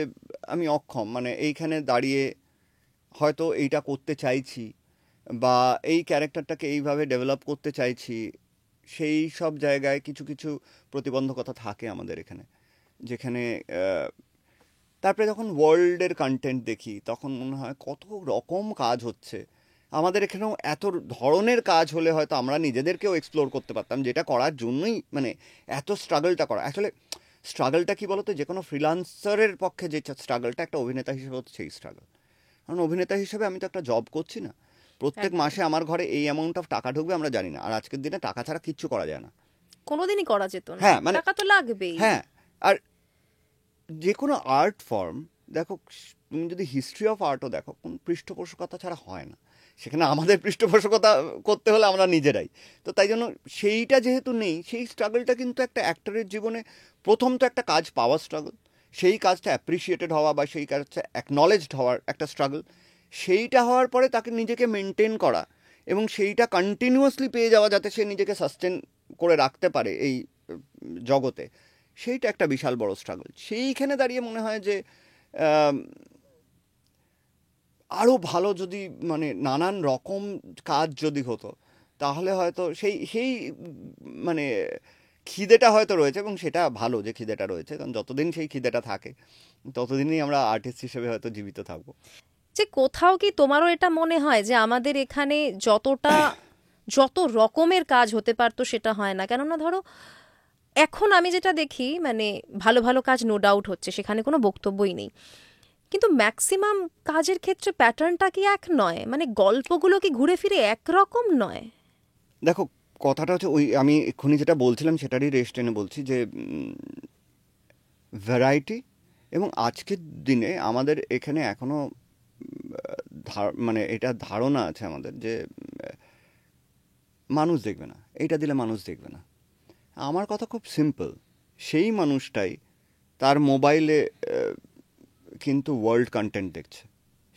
আমি অক্ষম, মানে এইখানে দাঁড়িয়ে হয়তো এইটা করতে চাইছি বা এই ক্যারেক্টারটাকে এইভাবে ডেভেলপ করতে চাইছি, সেই সব জায়গায় কিছু কিছু প্রতিবন্ধকতা থাকে আমাদের এখানে, যেখানে তারপরে যখন ওয়ার্ল্ডের কন্টেন্ট দেখি তখন মনে হয় কত রকম কাজ হচ্ছে আমাদের এখানেও। এত ধরনের কাজ হলে হয়তো আমরা নিজেদেরকেও এক্সপ্লোর করতে পারতাম, যেটা করার জন্যই মানে এত স্ট্রাগলটা করা। আসলে স্ট্রাগলটা কি বলতো, যে কোনো ফ্রিল্যান্সারের পক্ষে যে স্ট্রাগলটা, একটা অভিনেতা হিসেবে হচ্ছে সেই স্ট্রাগল। কারণ অভিনেতা হিসেবে আমি তো একটা জব করছি না, প্রত্যেক একদম। মাসে আমার ঘরে এই অ্যামাউন্ট অফ টাকা ঢুকবে আমরা জানি না, আর আজকের দিনে টাকা ছাড়া কিচ্ছু করা যায় না। কোনোদিনই করা যেত না, হ্যাঁ মানে টাকা তো লাগবেই। হ্যাঁ, আর যে কোনো আর্ট ফর্ম দেখো, তুমি যদি হিস্ট্রি অফ আর্টও দেখো, কোন পৃষ্ঠপোষকতা ছাড়া হয় না। সেখানে আমাদের পৃষ্ঠপোষকতা করতে হলে আমরা নিজেরাই তো, তাই জন্য সেইটা যেহেতু নেই, সেই স্ট্রাগলটা কিন্তু একটা অ্যাক্টরের জীবনে প্রথম তো একটা কাজ পাওয়ার স্ট্রাগল, সেই কাজটা অ্যাপ্রিসিয়েটেড হওয়া বা সেই কাজটা অ্যাকনলেজড হওয়ার একটা স্ট্রাগল, সেইটা হওয়ার পরে তাকে নিজেকে মেনটেন করা এবং সেইটা কন্টিনিউয়াসলি পেয়ে যাওয়া, যাতে সে নিজেকে সাস্টেন করে রাখতে পারে এই জগতে, সেইটা একটা বিশাল বড় স্ট্রাগল। সেইখানে দাঁড়িয়ে মনে হয় যে আরও ভালো যদি মানে নানান রকম কাজ যদি হতো, তাহলে হয়তো সেই সেই মানে খিদেটা হয়তো রয়েছে, এবং সেটা ভালো যে খিদেটা রয়েছে, কারণ যতদিন সেই খিদেটা থাকে ততদিনই আমরা আর্টিস্ট হিসেবে হয়তো জীবিত থাকবো। যে কোথাও কি তোমারও এটা মনে হয় যে আমাদের এখানে যত রকমের কাজ হতে পারতো সেটা হয় না? কেননা ধরো এখন আমি যেটা দেখি, মানে ভালো ভালো কাজ নো ডাউট হচ্ছে, সেখানে কোনো বক্তব্যই নেই, কিন্তু ম্যাক্সিমাম কাজের ক্ষেত্রে প্যাটার্নটা কি এক নয়? মানে গল্পগুলো কি ঘুরে ফিরে একরকম নয়? দেখো, কথাটা হচ্ছে ওই আমি এক্ষুনি যেটা বলছিলাম সেটারই রেশ টেনে বলছি, যে ভ্যারাইটি, এবং আজকের দিনে আমাদের এখানে এখনো মানে এটা ধারণা আছে আমাদের যে মানুষ দেখবে না, এইটা দিলে মানুষ দেখবে না। আমার কথা খুব সিম্পল, সেই মানুষটাই তার মোবাইলে কিন্তু ওয়ার্ল্ড কন্টেন্ট দেখছে,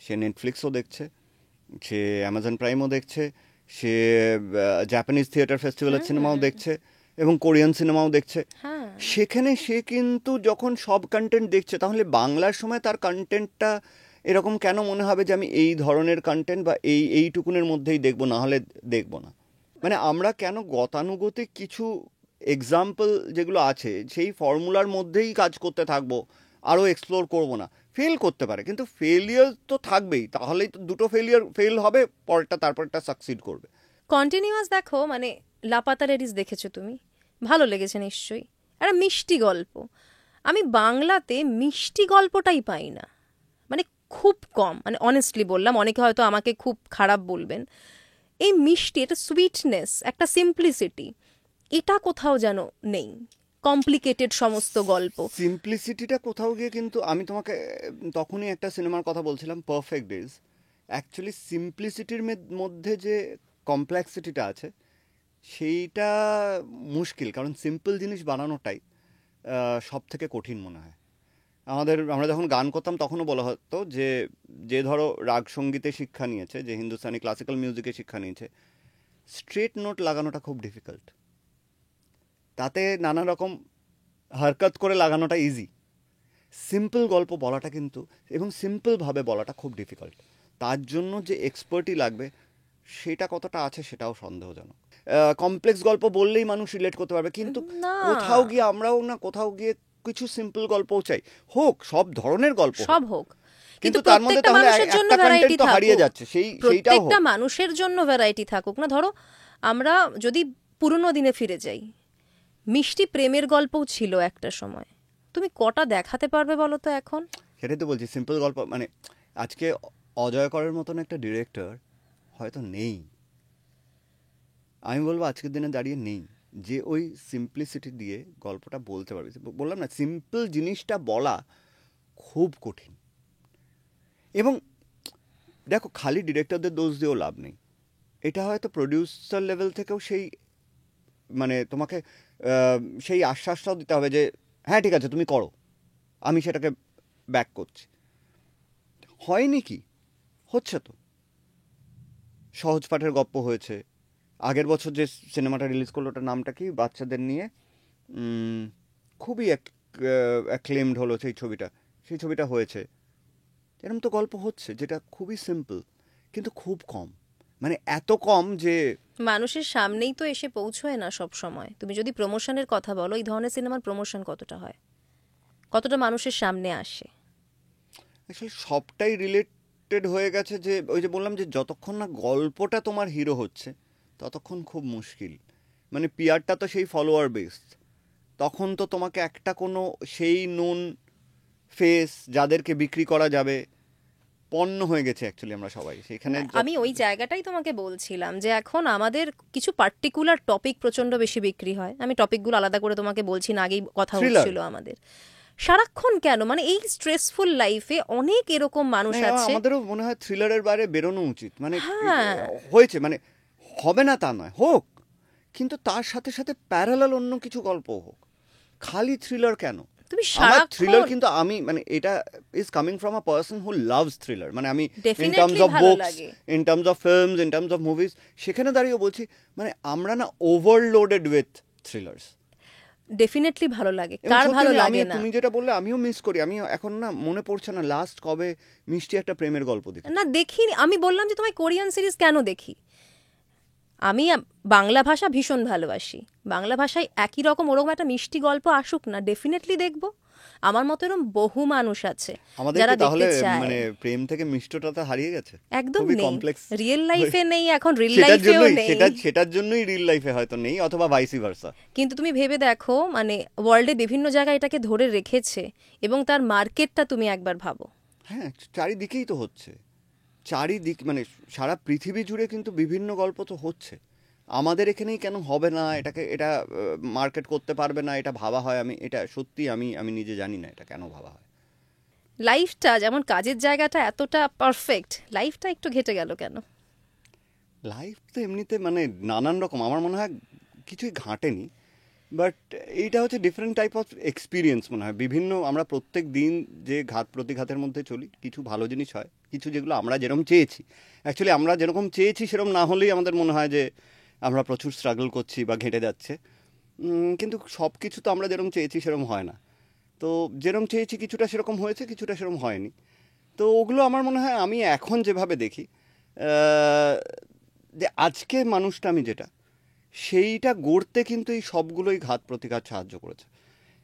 সে নেটফ্লিক্সও দেখছে, সে অ্যামাজন প্রাইমও দেখছে, সে জাপানিজ থিয়েটার ফেস্টিভ্যালের সিনেমাও দেখছে এবং কোরিয়ান সিনেমাও দেখছে। হ্যাঁ, সেখানে সে কিন্তু যখন সব কন্টেন্ট দেখছে, তাহলে বাংলার সময় তার কন্টেন্টটা এরকম কেন মনে হবে যে আমি এই ধরনের কন্টেন্ট বা এইটুকুনের মধ্যেই দেখবো, না হলে দেখবো না? মানে আমরা কেন গতানুগতিক কিছু এক্সাম্পল যেগুলো আছে সেই ফর্মুলার মধ্যেই কাজ করতে থাকবো, আরও এক্সপ্লোর করব না? ফেল করতে পারে, কিন্তু ফেলিয়ার তো থাকবেই, তাহলেই তো দুটো ফেল হবে, পরেরটা তারপরটা সাকসিড করবে। কন্টিনিউয়াস দেখো, মানে লাপাতা লেডিস দেখেছো তুমি? ভালো লেগেছে নিশ্চয়ই। একটা মিষ্টি গল্প। আমি বাংলাতে মিষ্টি গল্পটাই পাই না, মানে খুব কম। মানে অনেস্টলি বললাম, অনেকে হয়তো আমাকে খুব খারাপ বলবেন, এই মিষ্টি, এটা সুইটনেস, একটা সিম্পলিসিটি, এটা কোথাও যেন নেই। কমপ্লিকেটেড সমস্ত গল্প। সিম্পলিসিটিটা কোথাও গিয়ে, কিন্তু আমি তোমাকে তখনই একটা সিনেমার কথা বলছিলাম, পারফেক্ট ডেজ। অ্যাকচুয়ালি সিম্পলিসিটির মধ্যে যে কমপ্লেক্সিটিটা আছে, সেইটা মুশকিল, কারণ সিম্পল জিনিস বানানোটাই সব থেকে কঠিন মনে হয়। আমরা যখন গান করতাম তখনও বলা হতো যে যে ধরো রাগ সঙ্গীতে শিক্ষা নিয়েছে, যে হিন্দুস্তানি ক্লাসিক্যাল মিউজিকে শিক্ষা নিয়েছে, স্ট্রেট নোট লাগানোটা খুব ডিফিকাল্ট। তাতে নানা রকম হরকত করে লাগানোটা ইজি, সিম্পল গল্প বলাটা কিন্তু, এবং সিম্পলভাবে বলাটা খুব ডিফিকাল্ট। তার জন্য যে এক্সপার্টই লাগবে সেটা কতটা আছে সেটাও সন্দেহজনক। কমপ্লেক্স গল্প বললেই মানুষ রিলেট করতে পারবে, কিন্তু না, কোথাও গিয়ে কিছু সিম্পল গল্পও চাই, হোক সব ধরনের গল্প সব হোক, কিন্তু তার মধ্যে তাহলে একটা কন্টেন্ট তো হারিয়ে যাচ্ছে, সেইটাও হোক। প্রত্যেকটা মানুষের জন্য ভ্যারাইটি থাকুক না। ধরো আমরা যদি পুরনো দিনে ফিরে যাই, মিষ্টি প্রেমের গল্পও ছিল একটা সময়, তুমি কটা দেখাতে পারবে বলো তো এখন? সেটাই তো বলছি, সিম্পল গল্প মানে আজকে অজয় করের মতন একটা ডিরেক্টর হয়তো নেই, আমি বলবো আজকের দিনে দাঁড়িয়ে নেই, যে ওই সিম্পলিসিটি দিয়ে গল্পটা বলতে পারবে। বললাম না, সিম্পল জিনিসটা বলা খুব কঠিন। এবং দেখো, খালি ডিরেক্টরদের দোষ দিয়েও লাভ নেই, এটা হয়তো প্রডিউসার লেভেল থেকেও সেই মানে তোমাকে সেই আশ্বাসটাও দিতে হবে যে হ্যাঁ ঠিক আছে তুমি করো, আমি সেটাকে ব্যাক করছি। হয়নি কি, হচ্ছে তো। সহজ পাঠের গপ্প হয়েছে, আগের বছর যে সিনেমাটা রিলিজ করলো ওটার নামটা কি, বাচ্চাদের নিয়ে, খুবই অ্যাক্লেমড হলো সেই ছবিটা হয়েছে। এরকম তো গল্প হচ্ছে যেটা খুবই সিম্পল কিন্তু খুব কম, মানে এত কম যে মানুষের সামনেই তো এসে পৌঁছয় না সব সময়। তুমি যদি প্রমোশনের কথা বলো, এই ধরনের সিনেমার প্রমোশন কতটা হয়, কতটা মানুষের সামনে আসে? আসলে সবটাই রিলেটেড হয়ে গেছে, যে ওই যে বললাম যে যতক্ষণ না গল্পটা তোমার হিরো হচ্ছে ততক্ষণ খুব মুশকিল। মানে পিআরটা তো সেই ফলোয়ার বেসড, তখন তো তোমাকে একটা কোনো সেই নুন ফেস যাদেরকে বিক্রি করা যাবে, পণ্য হয়ে গেছে অ্যাকচুয়ালি আমরা সবাই সেখানে। আমি ওই জায়গাটাই তোমাকে বলছিলাম যে এখন আমাদের কিছু পার্টিকুলার টপিক প্রচন্ড বেশি বিক্রি হয়। আমি টপিকগুলো আলাদা করে তোমাকে বলছি না, আগেই কথা হচ্ছিল আমাদের। সারাক্ষণ কেন, মানে এই স্ট্রেসফুল লাইফে অনেক এরকম মানুষ আছে। আমাদেরও মনে হয় থ্রিলারের বাইরে বেরোনো উচিত, মানে হয়েছে, মানে হবে না তা নয়, হোক, কিন্তু তার সাথে সাথে প্যারালাল অন্য কিছু গল্প হোক, খালি থ্রিলার কেন? তুমি আমার থ্রিলার কিন্তু আমি মানে এটা is coming from a person who loves thriller, মানে আমি in terms of books, in terms of films, in terms of movies, সেখানে দাঁড়িয়ে বলছি মানে আমরা না ওভারলোডেড উইথ থ্রিলার্স। ডেফিনেটলি ভালো লাগে, কার ভালো লাগে না? তুমি যেটা বললে আমিও মিস করি, আমি এখন না মনে পড়ছে না লাস্ট কবে মিষ্টি একটা প্রেমের গল্প দেখি। না দেখিনি। আমি বললাম যে তোমায় কোরিয়ান সিরিজ কেন দেখি, আমি বাংলা ভাষা ভীষণ ভালোবাসি, বাংলা ভাষায় একই রকম ওরকম একটা মিষ্টি গল্প আসুক না, ডেফিনেটলি দেখবো। আমার মতো এরকম বহু মানুষ আছে যারা দেখতে চায়। মানে প্রেম থেকে মিষ্টতা হারিয়ে গেছে, একদম নেই, রিয়েল লাইফে নেই, এখন রিয়েল লাইফেও নেই। সেটার জন্যই রিয়েল লাইফে হয়তো নেই, অথবা ভাইসি ভার্সা। কিন্তু তুমি ভেবে দেখো, মানে ওয়ার্ল্ডে বিভিন্ন জায়গায় এটাকে ধরে রেখেছে, এবং তার মার্কেটটা তুমি একবার ভাবো। হ্যাঁ, চারিদিকেই তো হচ্ছে, চারিদিক মানে সারা পৃথিবী জুড়ে কিন্তু বিভিন্ন গল্প তো হচ্ছে, আমাদের এখানেই কেন হবে না? এটা মার্কেট করতে পারবে না, এটা ভাবা হয়। এটা সত্যি আমি নিজে জানি না এটা কেন ভাবা হয়। লাইফটা যেমন কাজের জায়গাটা এতটা পারফেক্ট, লাইফটা একটু ঘেটে গেল কেন? লাইফ তো এমনিতে মানে নানান রকম, আমার মনে হয় কিছুই ঘাটেনি, বাট এইটা হচ্ছে ডিফারেন্ট টাইপ অফ এক্সপিরিয়েন্স মনে হয়। বিভিন্ন আমরা প্রত্যেক দিন যে ঘাত প্রতিঘাতের মধ্যে চলি, কিছু ভালো জিনিস হয়, কিছু যেগুলো আমরা যেরকম চেয়েছি, অ্যাকচুয়ালি আমরা যেরকম চেয়েছি সেরকম না হলেই আমাদের মনে হয় যে আমরা প্রচুর স্ট্রাগল করছি বা ঘেঁটে যাচ্ছে, কিন্তু সব কিছু তো আমরা যেরকম চেয়েছি সেরকম হয় না। তো যেরকম চেয়েছি কিছুটা সেরকম হয়েছে, কিছুটা সেরকম হয়নি। তো ওগুলো আমার মনে হয় আমি এখন যেভাবে দেখি, যে আজকে মানুষটা আমি যেটা, সেইটা গড়তে কিন্তু এই সবগুলোই ঘাত প্রতিঘাত সাহায্য করেছে,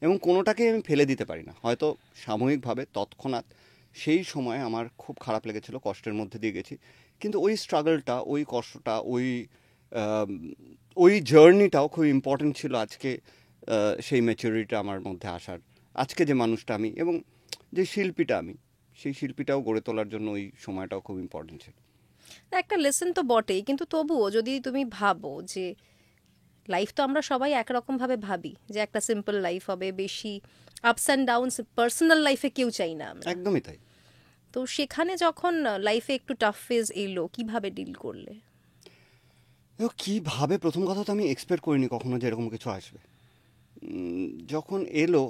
এবং কোনোটাকেই আমি ফেলে দিতে পারি না। হয়তো সাময়িকভাবে তৎক্ষণাৎ সেই সময় আমার খুব খারাপ লেগেছিল, কষ্টের মধ্যে দিয়ে গেছি, কিন্তু ওই স্ট্রাগলটা, ওই কষ্টটা, ওই জার্নিটাও খুব ইম্পর্টেন্ট ছিল আজকে সেই ম্যাচুরিটিটা আমার মধ্যে আসার, আজকে যে মানুষটা আমি এবং যে শিল্পীটা আমি, সেই শিল্পীটাও গড়ে তোলার জন্য ওই সময়টাও খুব ইম্পর্টেন্ট ছিল। একটা লেসন তো বটেই, কিন্তু তবুও যদি তুমি ভাবো যে লাইফ তো আমরা সবাই একরকমভাবে ভাবি যে একটা সিম্পল লাইফ হবে, বেশি আপস অ্যান্ড ডাউনস পার্সোনাল লাইফে কেউ চাই না আমরা। একদমই তাই। তো সেখানে যখন লাইফে একটু টাফ ফেজ এলো, কিভাবে ডিল করলে? কীভাবে, প্রথম কথা তো আমি এক্সপেক্ট করিনি কখনো যে এরকম কিছু আসবে। যখন এলো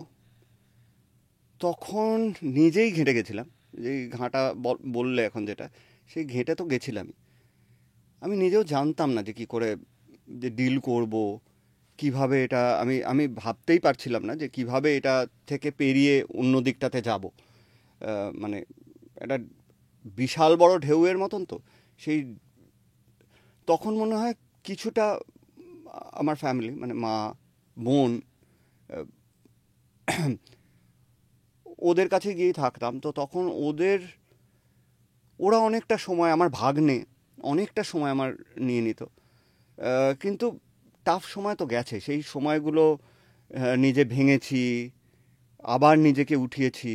তখন নিজেই ঘেঁটে গেছিলাম, যেই ঘাঁটা বললে এখন যেটা, সেই ঘেঁটে তো গেছিলামই। আমি নিজেও জানতাম না যে কী করে যে ডিল করব, কিভাবে এটা আমি আমি ভাবতেই পারছিলাম না যে কিভাবে এটা থেকে পেরিয়ে অন্য দিকটাতে যাব। মানে একটা বিশাল বড় ঢেউয়ের মতন তো সেই, তখন মনে হয় কিছুটা আমার ফ্যামিলি মানে মা, বোন, ওদের কাছে গিয়েই থাকতাম। তো তখন ওরা অনেকটা সময়, আমার ভাগ্নে অনেকটা সময় আমার নিয়ে নিত। কিন্তু টাফ সময় তো গেছে, সেই সময়গুলো নিজে ভেঙেছি, আবার নিজেকে উঠিয়েছি,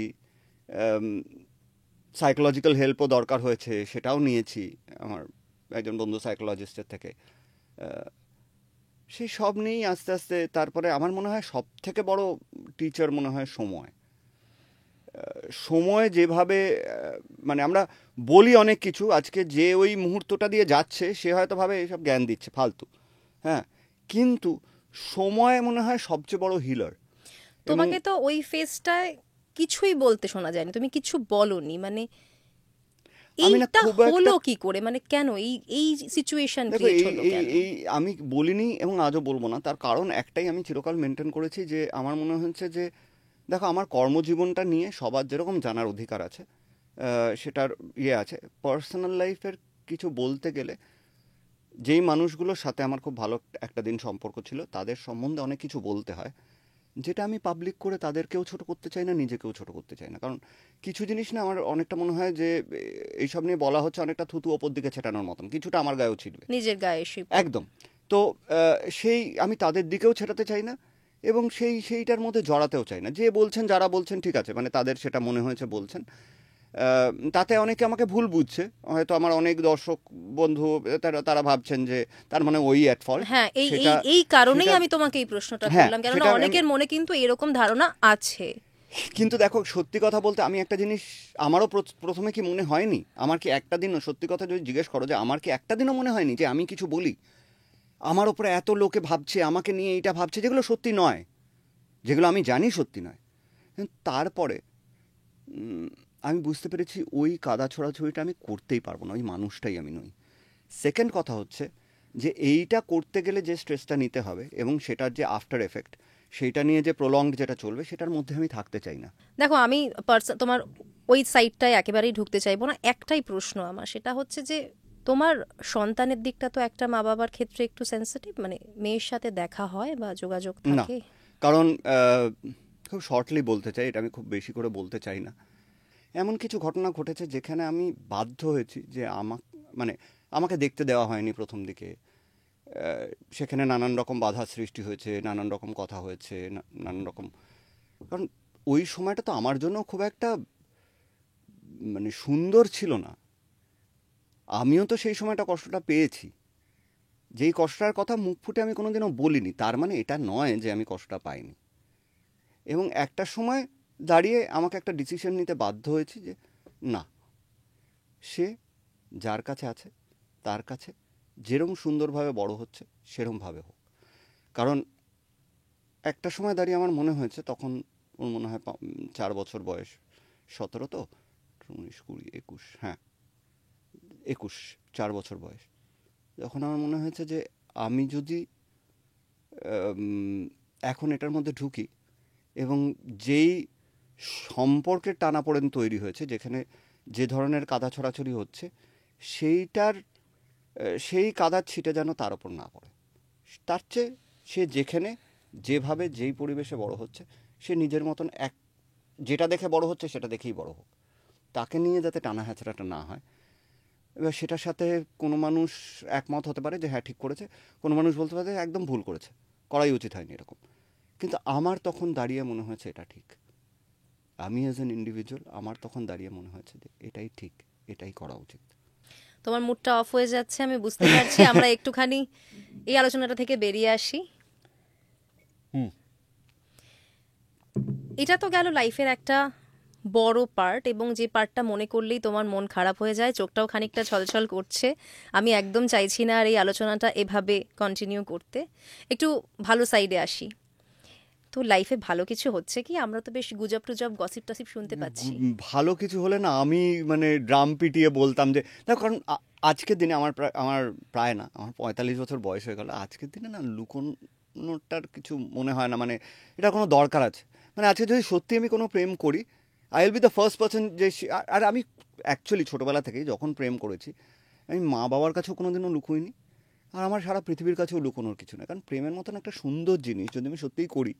সাইকোলজিক্যাল হেল্পও দরকার হয়েছে, সেটাও নিয়েছি আমার একজন বন্ধু সাইকোলজিস্টের থেকে। সেই সব নিয়েই আস্তে আস্তে তারপরে আমার মনে হয় সব থেকে বড় টিচার মনে হয় সময়। সময় যেভাবে মানে আমরা বলি অনেক কিছু, আজকে যে ওই মুহূর্তটা দিয়ে যাচ্ছে সে হয়তো ভাবে এসব জ্ঞান দিচ্ছে ফালতু, হ্যাঁ, কিন্তু সময় মনে হয় সবচেয়ে বড় হিলার। তোমাকে তো ওই ফেজটায় কিছুই বলতে শোনা যায়নি, তুমি কিছু বলনি, মানে আমি না এইটা খুব হলো একটা, কি করে, মানে কেন এই এই সিচুয়েশন দেখো ক্রিয়েট এই হলো এই কেন? এই আমি বলিনি এবং আজও বলবো না, তার কারণ একটাই আমি চিরকাল মেনটেন করেছি যে আমার মনে হচ্ছে যে দেখো আমার কর্মজীবনটা নিয়ে সবার যেরকম জানার অধিকার আছে, সেটার আছে, পার্সোনাল লাইফের কিছু বলতে গেলে যেই মানুষগুলোর সাথে আমার খুব ভালো একটা দিন সম্পর্ক ছিল তাদের সম্বন্ধে অনেক কিছু বলতে হয়, যেটা আমি পাবলিক করে তাদেরকেও ছোট করতে চাই না, নিজেকেও ছোট করতে চাই না। কারণ কিছু জিনিস না আমার অনেকটা মনে হয় যে এইসব নিয়ে বলা হচ্ছে অনেকটা থুতু ওপর দিকে ছেটানোর মতন, কিছুটা আমার গায়েও ছিটবে, নিজের গায়ে এসে একদম। তো সেই আমি তাদের দিকেও ছেটাতে চাই না এবং সেইটার মধ্যে জড়াতেও চাই না। যে বলছেন, যারা বলছেন ঠিক আছে, মানে তাদের সেটা মনে হয়েছে বলছেন, তাতে অনেকে আমাকে ভুল বুঝছে, হয়তো আমার অনেক দর্শক বন্ধু তারা ভাবছেন যে তার মানে ওই অ্যাট ফল্ট। হ্যাঁ, এই এই সেটা এই কারণেই সেটা আমি তোমাকে এই প্রশ্নটা হ্যাঁ, করলাম, কেননা সেটা আমি, অনেকের মনে কিন্তু এরকম ধারণা আছে। কিন্তু দেখো সত্যি কথা বলতে আমি একটা জিনিস, আমারও প্রথমে কি মনে হয়নি, আমার কি একটা দিনও, সত্যি কথা যদি জিজ্ঞেস করো যে আমার কি একটা দিনও মনে হয়নি যে আমি কিছু বলি আমার ওপরে এত লোকে ভাবছে, আমাকে নিয়ে এইটা ভাবছে, যেগুলো সত্যি নয়, যেগুলো আমি জানি সত্যি নয়। কিন্তু তারপরে আমি বুঝতে পেরেছি ওই কাদা ছোড়াছুড়িটা আমি করতেই পারবো না, ওই মানুষটাই আমি নই। সেকেন্ড কথা হচ্ছে যে এইটা করতে গেলে যে স্ট্রেসটা নিতে হবে এবং সেটার যে আফটার এফেক্ট, সেইটা নিয়ে যে প্রলংড যেটা চলবে, সেটার মধ্যে আমি থাকতে চাই না। দেখো, আমি তোমার ওই সাইডটায় একেবারেই ঢুকতে চাইবো না। একটাই প্রশ্ন আমার, সেটা হচ্ছে যে তোমার সন্তানের দিকটা তো একটা মা বাবার ক্ষেত্রে একটু সেন্সিটিভ, মানে মেয়ের সাথে দেখা হয় বা যোগাযোগ না, থাকে? কারণ খুব শর্টলি বলতে চাই, এটা আমি খুব বেশি করে বলতে চাই না। এমন কিছু ঘটনা ঘটেছে যেখানে আমি বাধ্য হয়েছি যে মানে আমাকে দেখতে দেওয়া হয়নি প্রথম দিকে। সেখানে নানান রকম বাধার সৃষ্টি হয়েছে, নানান রকম কথা হয়েছে, নানান রকম, কারণ ওই সময়টা তো আমার জন্য খুব একটা মানে সুন্দর ছিল না। আমিও তো সেই সময়টা কষ্টটা পেয়েছি, যেই কষ্টটার কথা মুখ ফুটে আমি কোনোদিনও বলিনি, তার মানে এটা নয় যে আমি কষ্টটা পাইনি। এবং একটা সময় দাঁড়িয়ে আমাকে একটা ডিসিশন নিতে বাধ্য হয়েছি যে না, সে যার কাছে আছে তার কাছে যেরকম সুন্দরভাবে বড় হচ্ছে সেরমভাবে হোক। কারণ একটা সময় দাঁড়িয়ে আমার মনে হয়েছে, তখন ওর মনে হয় 4 বছর বয়স, 17 তো 19 20 21, হ্যাঁ 21, 4 বছর বয়স, যখন আমার মনে হয়েছে যে আমি যদি এখন এটার মধ্যে ঢুকি এবং যেই সম্পর্কের টানাপোড়েন তৈরি হয়েছে, যেখানে যে ধরনের কাদা ছড়াছড়ি হচ্ছে, সেই কাদার ছিটে যেন তার ওপর না পড়ে, তার চেয়ে সে যেখানে যেভাবে যেই পরিবেশে বড় হচ্ছে, সে নিজের মতন যেটা দেখে বড় হচ্ছে সেটা দেখেই বড় হোক, তাকে নিয়ে যাতে টানা হ্যাচড়াটা না হয়। এবার সেটার সাথে কোনো মানুষ একমত হতে পারে যে হ্যাঁ ঠিক করেছে, কোনো মানুষ বলতে পারে একদম ভুল করেছে, করাই উচিত হয়নি এরকম। কিন্তু আমার তখন দাঁড়িয়ে মনে হয়েছে এটা ঠিক। আমি অ্যাজ অ্যান ইন্ডিভিজুয়াল আমার তখন দাঁড়িয়ে মনে হয়েছে যে এটাই ঠিক, এটাই করা উচিত। তোমার মুডটা অফ হয়ে যাচ্ছে, আমি বুঝতে পারছি। আমরা একটুখানি এই আলোচনাটা থেকে বেরিয়ে আসি। এটা তো গেল লাইফের একটা বড় পার্ট, এবং যে পার্টটা মনে করলেই তোমার মন খারাপ হয়ে যায়, চোখটাও খানিকটা ছলছল করছে। আমি একদম চাইছি না আর এই আলোচনাটা এভাবে কন্টিনিউ করতে। একটু ভালো সাইডে আসি। তো লাইফে ভালো কিছু হচ্ছে কি? আমরা তো বেশ গুজব টুজব গসিপ টসিপ শুনতে পাচ্ছি। ভালো কিছু হলে না আমি মানে ড্রাম পিটিয়ে বলতাম যে দেখো, কারণ আজকের দিনে আমার প্রায় না, আমার 45 বছর বয়স হয়ে গেল, আজকের দিনে না লুকোনোটার কিছু মনে হয় না, মানে এটা কোনো দরকার আছে? মানে আজকে যদি সত্যি আমি কোনো প্রেম করি, I will be the first person যে আর আমি অ্যাকচুয়ালি ছোটোবেলা থেকেই যখন প্রেম করেছি, আমি মা বাবার কাছেও কোনোদিনও লুকোইনি, আর আমার সারা পৃথিবীর কাছেও লুকোনোর কিছু নেই। কারণ প্রেমের মতন একটা সুন্দর জিনিস যদি আমি সত্যিই করি,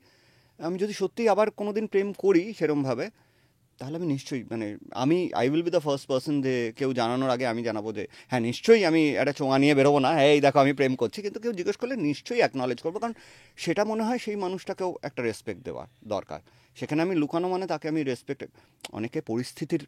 আমি যদি সত্যিই আবার কোনোদিন প্রেম করি সেরমভাবে, তাহলে আমি নিশ্চয়ই মানে I will be the first person যে কেউ জানানোর আগে আমি জানাবো যে হ্যাঁ নিশ্চয়ই আমি একটা চোঙা নিয়ে বেরোবো না, হ্যাঁ এই দেখো আমি প্রেম করছি, কিন্তু কেউ জিজ্ঞেস করলে নিশ্চয়ই অ্যাকনলেজ করবো, কারণ সেটা মনে হয় সেই মানুষটাকেও একটা রেসপেক্ট দেওয়ার দরকার। সেখানে আমি লুকানো মানে তাকে আমি রেসপেক্ট, অনেকে পরিস্থিতির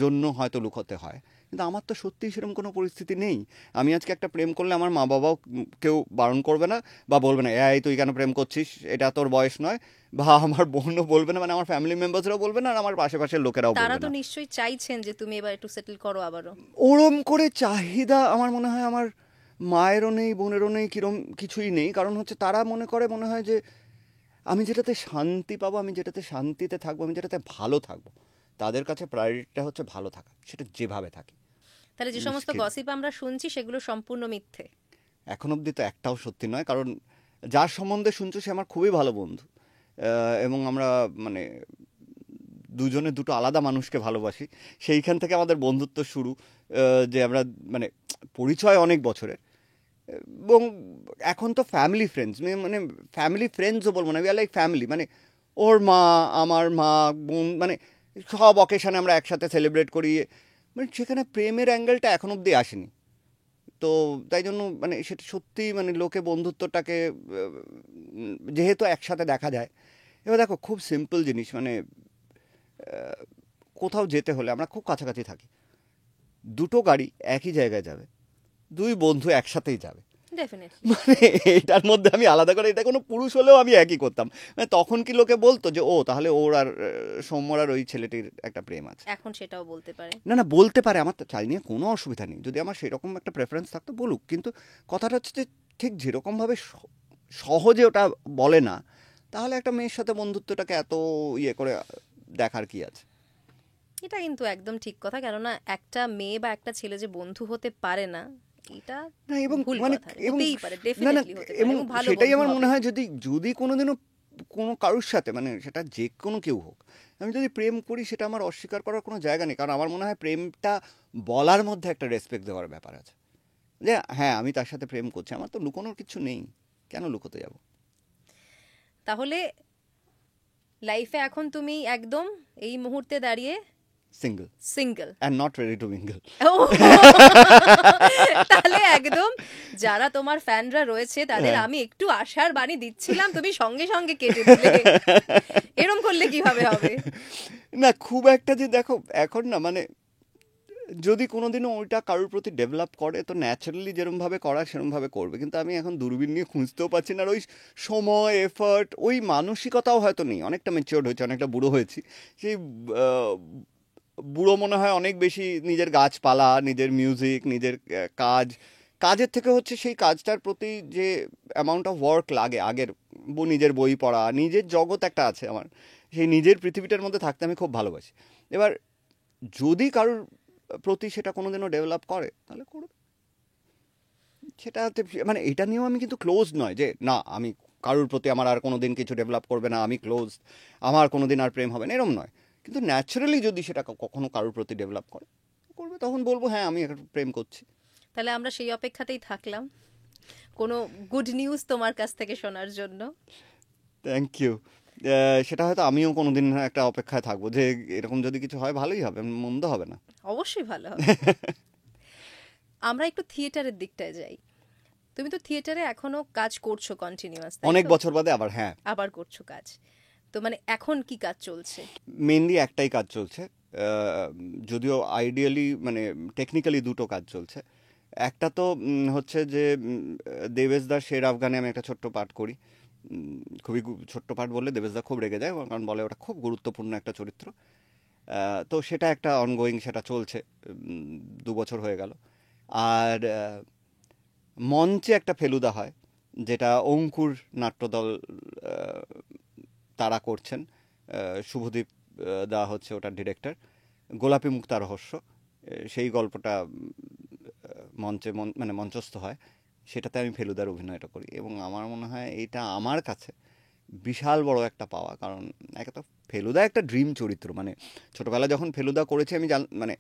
জন্য হয়তো লুকোতে হয়, কিন্তু আমার তো সত্যিই সেরকম কোনো পরিস্থিতি নেই। আমি আজকে একটা প্রেম করলে আমার মা বাবাও কেউ বারণ করবে না বা বলবে না এই তুই কেন প্রেম করছিস, এটা তোর বয়স নয়, বা আমার বোনও বলবে না, মানে আমার ফ্যামিলি মেম্বার্সরাও বলবে না, আর আমার পাশের লোকেরাও তারা বলবে তো না। নিশ্চয়ই চাইছেন যে তুমি এবার একটু সেটেল করো আবারও। ওরম করে চাহিদা আমার মনে হয় আমার মায়েরও নেই, বোনেরও নেই, কিরম কিছুই নেই। কারণ হচ্ছে তারা মনে হয় যে আমি যেটাতে শান্তি পাবো, আমি যেটাতে শান্তিতে থাকবো, আমি যেটাতে ভালো থাকবো, তাদের কাছে প্রায়োরিটিটা হচ্ছে ভালো থাকা, সেটা যেভাবে থাকে। তাহলে যে সমস্ত গসিপ আমরা শুনছি সেগুলো সম্পূর্ণ মিথ্যে? এখন অবধি তো একটাও সত্যি নয়, কারণ যার সম্বন্ধে শুনছো সে আমার খুবই ভালো বন্ধু, এবং আমরা মানে দুজনে দুটো আলাদা মানুষকে ভালোবাসি, সেইখান থেকে আমাদের বন্ধুত্ব শুরু, যে আমরা মানে পরিচয় অনেক বছরের, এবং এখন তো ফ্যামিলি ফ্রেন্ডস, মানে ফ্যামিলি ফ্রেন্ডসও বলবো না, উই আর লাইক ফ্যামিলি। মানে ওর মা, আমার মা, বোন, মানে সব অকেশনে আমরা একসাথে সেলিব্রেট করি, মানে সেখানে প্রেমের অ্যাঙ্গেলটা এখন অবধি আসেনি। তো তাই জন্য মানে সেটা সত্যি মানে লোকে বন্ধুত্বটাকে যেহেতু একসাথে দেখা যায়, এবার দেখো খুব সিম্পল জিনিস, মানে কোথাও যেতে হলে আমরা খুব কাছাকাছি থাকি, দুটো গাড়ি একই জায়গায় যাবে, দুই বন্ধু একসাথেই যাবে, ডেফিনেটলি। মানে এটার মধ্যে আমি আলাদা করে, এটা কোনো পুরুষ হলেও আমি একই করতাম। মানে তখন কি লোকে বলতো যে ও তাহলে ওর আর সৌম্যর আর ওই ছেলেটির একটা প্রেম আছে? এখন সেটাও বলতে পারে। না না, বলতে পারে, আমার তো চাই নিয়ে কোনো অসুবিধা নেই, যদি আমার সেরকম একটা প্রেফারেন্স থাকতো বলুক, কিন্তু কথাটা হচ্ছে যে ঠিক যেরকমভাবে সহজে ওটা বলে না, তাহলে একটা মেয়ের সাথে বন্ধুত্বটাকে এত ইয়ে করে দেখার কি আছে? এটা কিন্তু একদম ঠিক কথা, কেননা একটা মেয়ে বা একটা ছেলে যে বন্ধু হতে পারে না, এটা না, এবং ভুল মানে কথা। এবং হতেই পারে, না না, ডেফিনেটলি হতে পারে, এবং এবং ভালো সেটাই বন্ধু আমার মনে হবে। হয়, যদি যদি কোনোদিনও কোনো কারোর সাথে, মানে সেটা যে কোনো কেউ হোক, আমি যদি প্রেম করি সেটা আমার অস্বীকার করার কোনো জায়গা নেই, কারণ আমার মনে হয় প্রেমটা বলার মধ্যে একটা রেসপেক্ট দেওয়ার ব্যাপার আছে, যে হ্যাঁ আমি তার সাথে প্রেম করছি, আমার তো লুকোনোর কিছু নেই, কেন লুকোতে যাব? তাহলে লাইফে এখন তুমি একদম এই মুহূর্তে দাঁড়িয়ে single single? And not ready to mingle. তাহলে একদম যারা তোমার ফ্যানরা রয়েছে তাদের হ্যাঁ। আমি একটু আশার বাণী দিচ্ছিলাম, তুমি সঙ্গে সঙ্গে কেটে দিলে। এরম করলে কিভাবে হবে? না খুব একটা যে দেখো এখন না, মানে যদি কোনোদিনও ওইটা কারোর প্রতি ডেভেলপ করে তো ন্যাচারালি যেরমভাবে করার সেরমভাবে করবে, কিন্তু আমি এখন দূরবীন নিয়ে খুঁজতেও পাচ্ছি না, আর ওই সময় এফার্ট ওই মানসিকতাও হয়তো নেই, অনেকটা ম্যাচিওর্ড হয়েছে, অনেকটা বুড়ো হয়েছি, সেই আহ, বুড়ো মনে হয় অনেক বেশি নিজের গাছপালা, নিজের মিউজিক, নিজের কাজের থেকে হচ্ছে সেই কাজটার প্রতি যে অ্যামাউন্ট অফ ওয়ার্ক লাগে আগের, নিজের বই পড়া, নিজের জগৎ একটা আছে আমার, সেই নিজের পৃথিবীটার মধ্যে থাকতে আমি খুব ভালোবাসি। এবার যদি কারোর প্রতি সেটা কোনোদিনও ডেভেলপ করে তাহলে করবে, সেটা মানে এটা নিয়েও আমি কিন্তু ক্লোজ নয় যে না আমি কারোর প্রতি আমার আর কোনোদিন কিছু ডেভেলপ করবে না, আমি ক্লোজ, আমার কোনোদিন আর প্রেম হবে না, এরম নয়। কিন্তু ন্যাচারালি যদি সেটা কখনো কারোর প্রতি ডেভেলপ করবে তখন বলবো হ্যাঁ আমি একটা প্রেম করছি। তাহলে আমরা সেই অপেক্ষাতেই থাকলাম কোনো গুড নিউজ তোমার কাছ থেকে শোনার জন্য। Thank you. সেটা হয়তো আমিও কোনোদিন একটা অপেক্ষায় থাকবো যে এরকম যদি কিছু হয় ভালোই হবে, মন্দ হবে না। অবশ্যই ভালো হবে। আমরা একটু থিয়েটারের দিকটায় যাই। তুমি তো থিয়েটারে এখনো কাজ করছো কন্টিনিউয়াস, তাই অনেক তো? বছর বাদে আবার, হ্যাঁ। আবার করছো কাজ, তো মানে এখন কি কাজ চলছে? মেনলি একটাই কাজ চলছে, যদিও আইডিয়ালি মানে টেকনিক্যালি দুটো কাজ চলছে। একটা তো হচ্ছে যে দেবেশদার শের আফগানে আমি একটা ছোট্ট পাঠ করি, খুবই ছোট্ট পাঠ বললে দেবেশদা খুব রেগে যায়, কারণ বলে ওটা খুব গুরুত্বপূর্ণ একটা চরিত্র। তো সেটা একটা অনগোয়িং, সেটা চলছে, 2 বছর হয়ে গেল। আর মঞ্চে একটা ফেলুদা হয়, যেটা অঙ্কুর নাট্যদল আহ, তারা করছেন। শুভদীপ দা হচ্ছে ওটার ডিরেক্টর। গোলাপি মুক্তা রহস্য, সেই গল্পটা মঞ্চে মানে মঞ্চস্থ হয়, সেটাতে আমি ফেলুদার অভিনয়টা করি। এবং আমার মনে হয় এইটা আমার কাছে বিশাল বড় একটা পাওয়া, কারণ একে তো ফেলুদা একটা ড্রিম চরিত্র। মানে ছোটবেলায় যখন ফেলুদা করেছি আমি মানে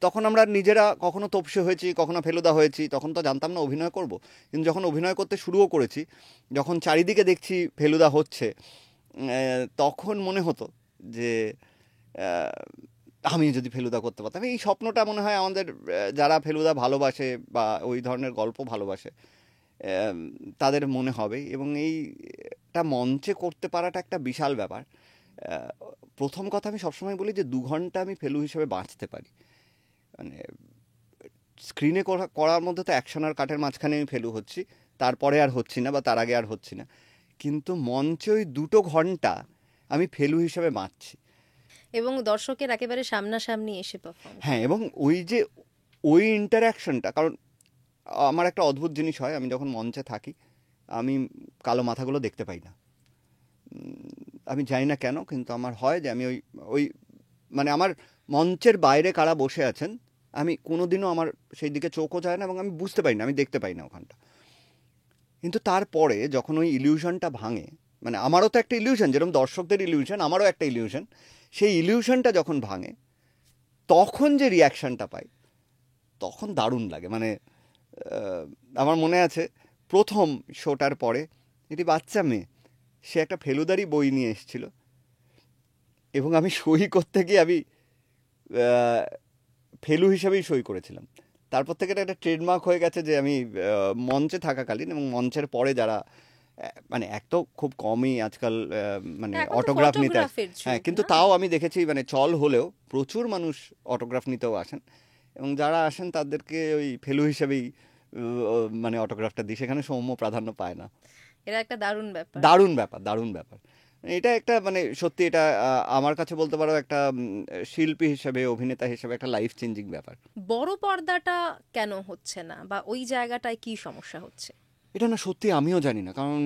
তখন আমরা নিজেরা কখনো তোপসে হয়েছি, কখনো ফেলুদা হয়েছি, তখন তো জানতাম না অভিনয় করব। কিন্তু যখন অভিনয় করতে শুরুও করেছি, যখন চারিদিকে দেখছি ফেলুদা হচ্ছে, তখন মনে হতো যে আমি যদি ফেলুদা করতে পারতাম। এই স্বপ্নটা মনে হয় আমাদের যারা ফেলুদা ভালোবাসে বা ওই ধরনের গল্প ভালোবাসে তাদের মনে হবে। এবং এইটা মঞ্চে করতে পারাটা একটা বিশাল ব্যাপার। প্রথম কথা আমি সবসময় বলি যে 2 ঘন্টা আমি ফেলু হিসেবে বাঁচতে পারি। মানে স্ক্রিনে করার মধ্যে তো অ্যাকশন আর কাটের মাঝখানে আমি ফেলু হচ্ছি, তারপরে আর হচ্ছি না বা তার আগে আর হচ্ছি না, কিন্তু মঞ্চে ওই 2 ঘন্টা আমি ফেলু হিসেবে বাঁচছি। এবং দর্শকের একেবারে সামনাসামনি এসে পারফর্ম। হ্যাঁ, এবং ওই ইন্টারাকশনটা, কারণ আমার একটা অদ্ভুত জিনিস হয়, আমি যখন মঞ্চে থাকি আমি কালো মাথাগুলো দেখতে পাই না। আমি জানি না কেন, কিন্তু আমার হয় যে আমি ওই ওই মানে আমার মঞ্চের বাইরে কারা বসে আছেন আমি কোনোদিনও আমার সেই দিকে চোখও যায় না এবং আমি বুঝতে পারি না, আমি দেখতে পাই না ওখানটা। কিন্তু তারপরে যখন ওই ইলিউশনটা ভাঙে, মানে আমারও তো একটা ইলিউশন, যেরকম দর্শকদের ইলিউশন আমারও একটা ইলিউশন, সেই ইলিউশনটা যখন ভাঙে তখন যে রিয়াকশনটা পাই তখন দারুণ লাগে। মানে আমার মনে আছে প্রথম শোটার পরে একটি বাচ্চা মেয়ে, সে একটা ফেলুদারি বই নিয়ে এসেছিল এবং আমি সই করতে গিয়ে আমি ফেলু হিসাবেই সই করেছিলাম। তারপর থেকে এটা একটা ট্রেডমার্ক হয়ে গেছে যে আমি মঞ্চে থাকাকালীন এবং মঞ্চের পরে যারা মানে এক তো খুব কমই আজকাল মানে অটোগ্রাফ নিতে, হ্যাঁ, কিন্তু তাও আমি দেখেছি মানে চল হলেও প্রচুর মানুষ অটোগ্রাফ নিতেও আসেন এবং যারা আসেন তাদেরকে ওই ফেলু হিসেবেই মানে অটোগ্রাফটা দিই, সেখানে সৌম্য প্রাধান্য পায় না। এটা একটা দারুণ ব্যাপার, দারুণ ব্যাপার, দারুণ ব্যাপার। এটা একটা মানে সত্যি এটা আমার কাছে বলতে পারো একটা শিল্পী হিসেবে, অভিনেতা হিসেবে একটা লাইফ চেঞ্জিং ব্যাপার। বড় পর্দাটা কেন হচ্ছে না বা ওই জায়গাটায় কি সমস্যা হচ্ছে? এটা না সত্যি আমিও জানি না, কারণ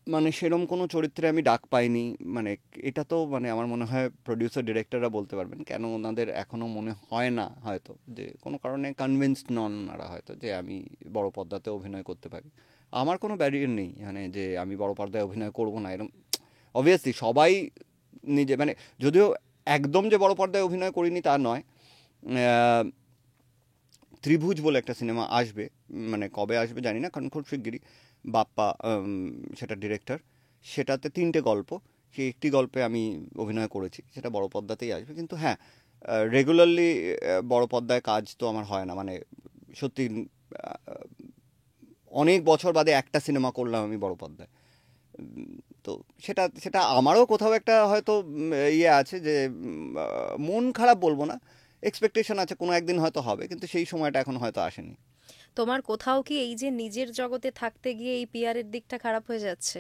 মানে সেরম কোনো চরিত্রে আমি ডাক পাইনি। মানে এটা তো মানে আমার মনে হয় প্রডিউসার ডিরেক্টররা বলতে পারবেন কেন ওনাদের এখনও মনে হয় না, হয়তো যে কোনো কারণে কনভিন্সড নন ওনারা হয়তো, যে আমি বড় পর্দাতে অভিনয় করতে পারি। আমার কোনো ব্যারিয়ার নেই মানে যে আমি বড় পর্দায় অভিনয় করব না এরকম। অবভিয়াসলি সবাই নিজে মানে, যদিও একদম যে বড় পর্দায় অভিনয় করিনি তা নয়। ত্রিভুজ বলে একটা সিনেমা আসবে, মানে কবে আসবে জানি না, কারণ খুব শিগগিরই বাপ্পা সেটা ডিরেক্টর, সেটাতে 3টে গল্প, সেই একটি গল্পে আমি অভিনয় করেছি, সেটা বড় পর্দাতেই আসবে। কিন্তু হ্যাঁ, রেগুলারলি বড় পর্দায় কাজ তো আমার হয় না। মানে সত্যি অনেক বছর বাদে একটা সিনেমা করলাম আমি বড় পর্দায়। তো সেটা সেটা আমারও কোথাও একটা হয়তো ইয়ে আছে যে মন খারাপ বলবো না, এক্সপেকটেশন আছে কোনো একদিন হয়তো হবে, কিন্তু সেই সময়টা এখন হয়তো আসেনি। তোমার কোথাও কি এই যে নিজের জগতে থাকতে গিয়ে এই পিয়ারের দিকটা খারাপ হয়ে যাচ্ছে?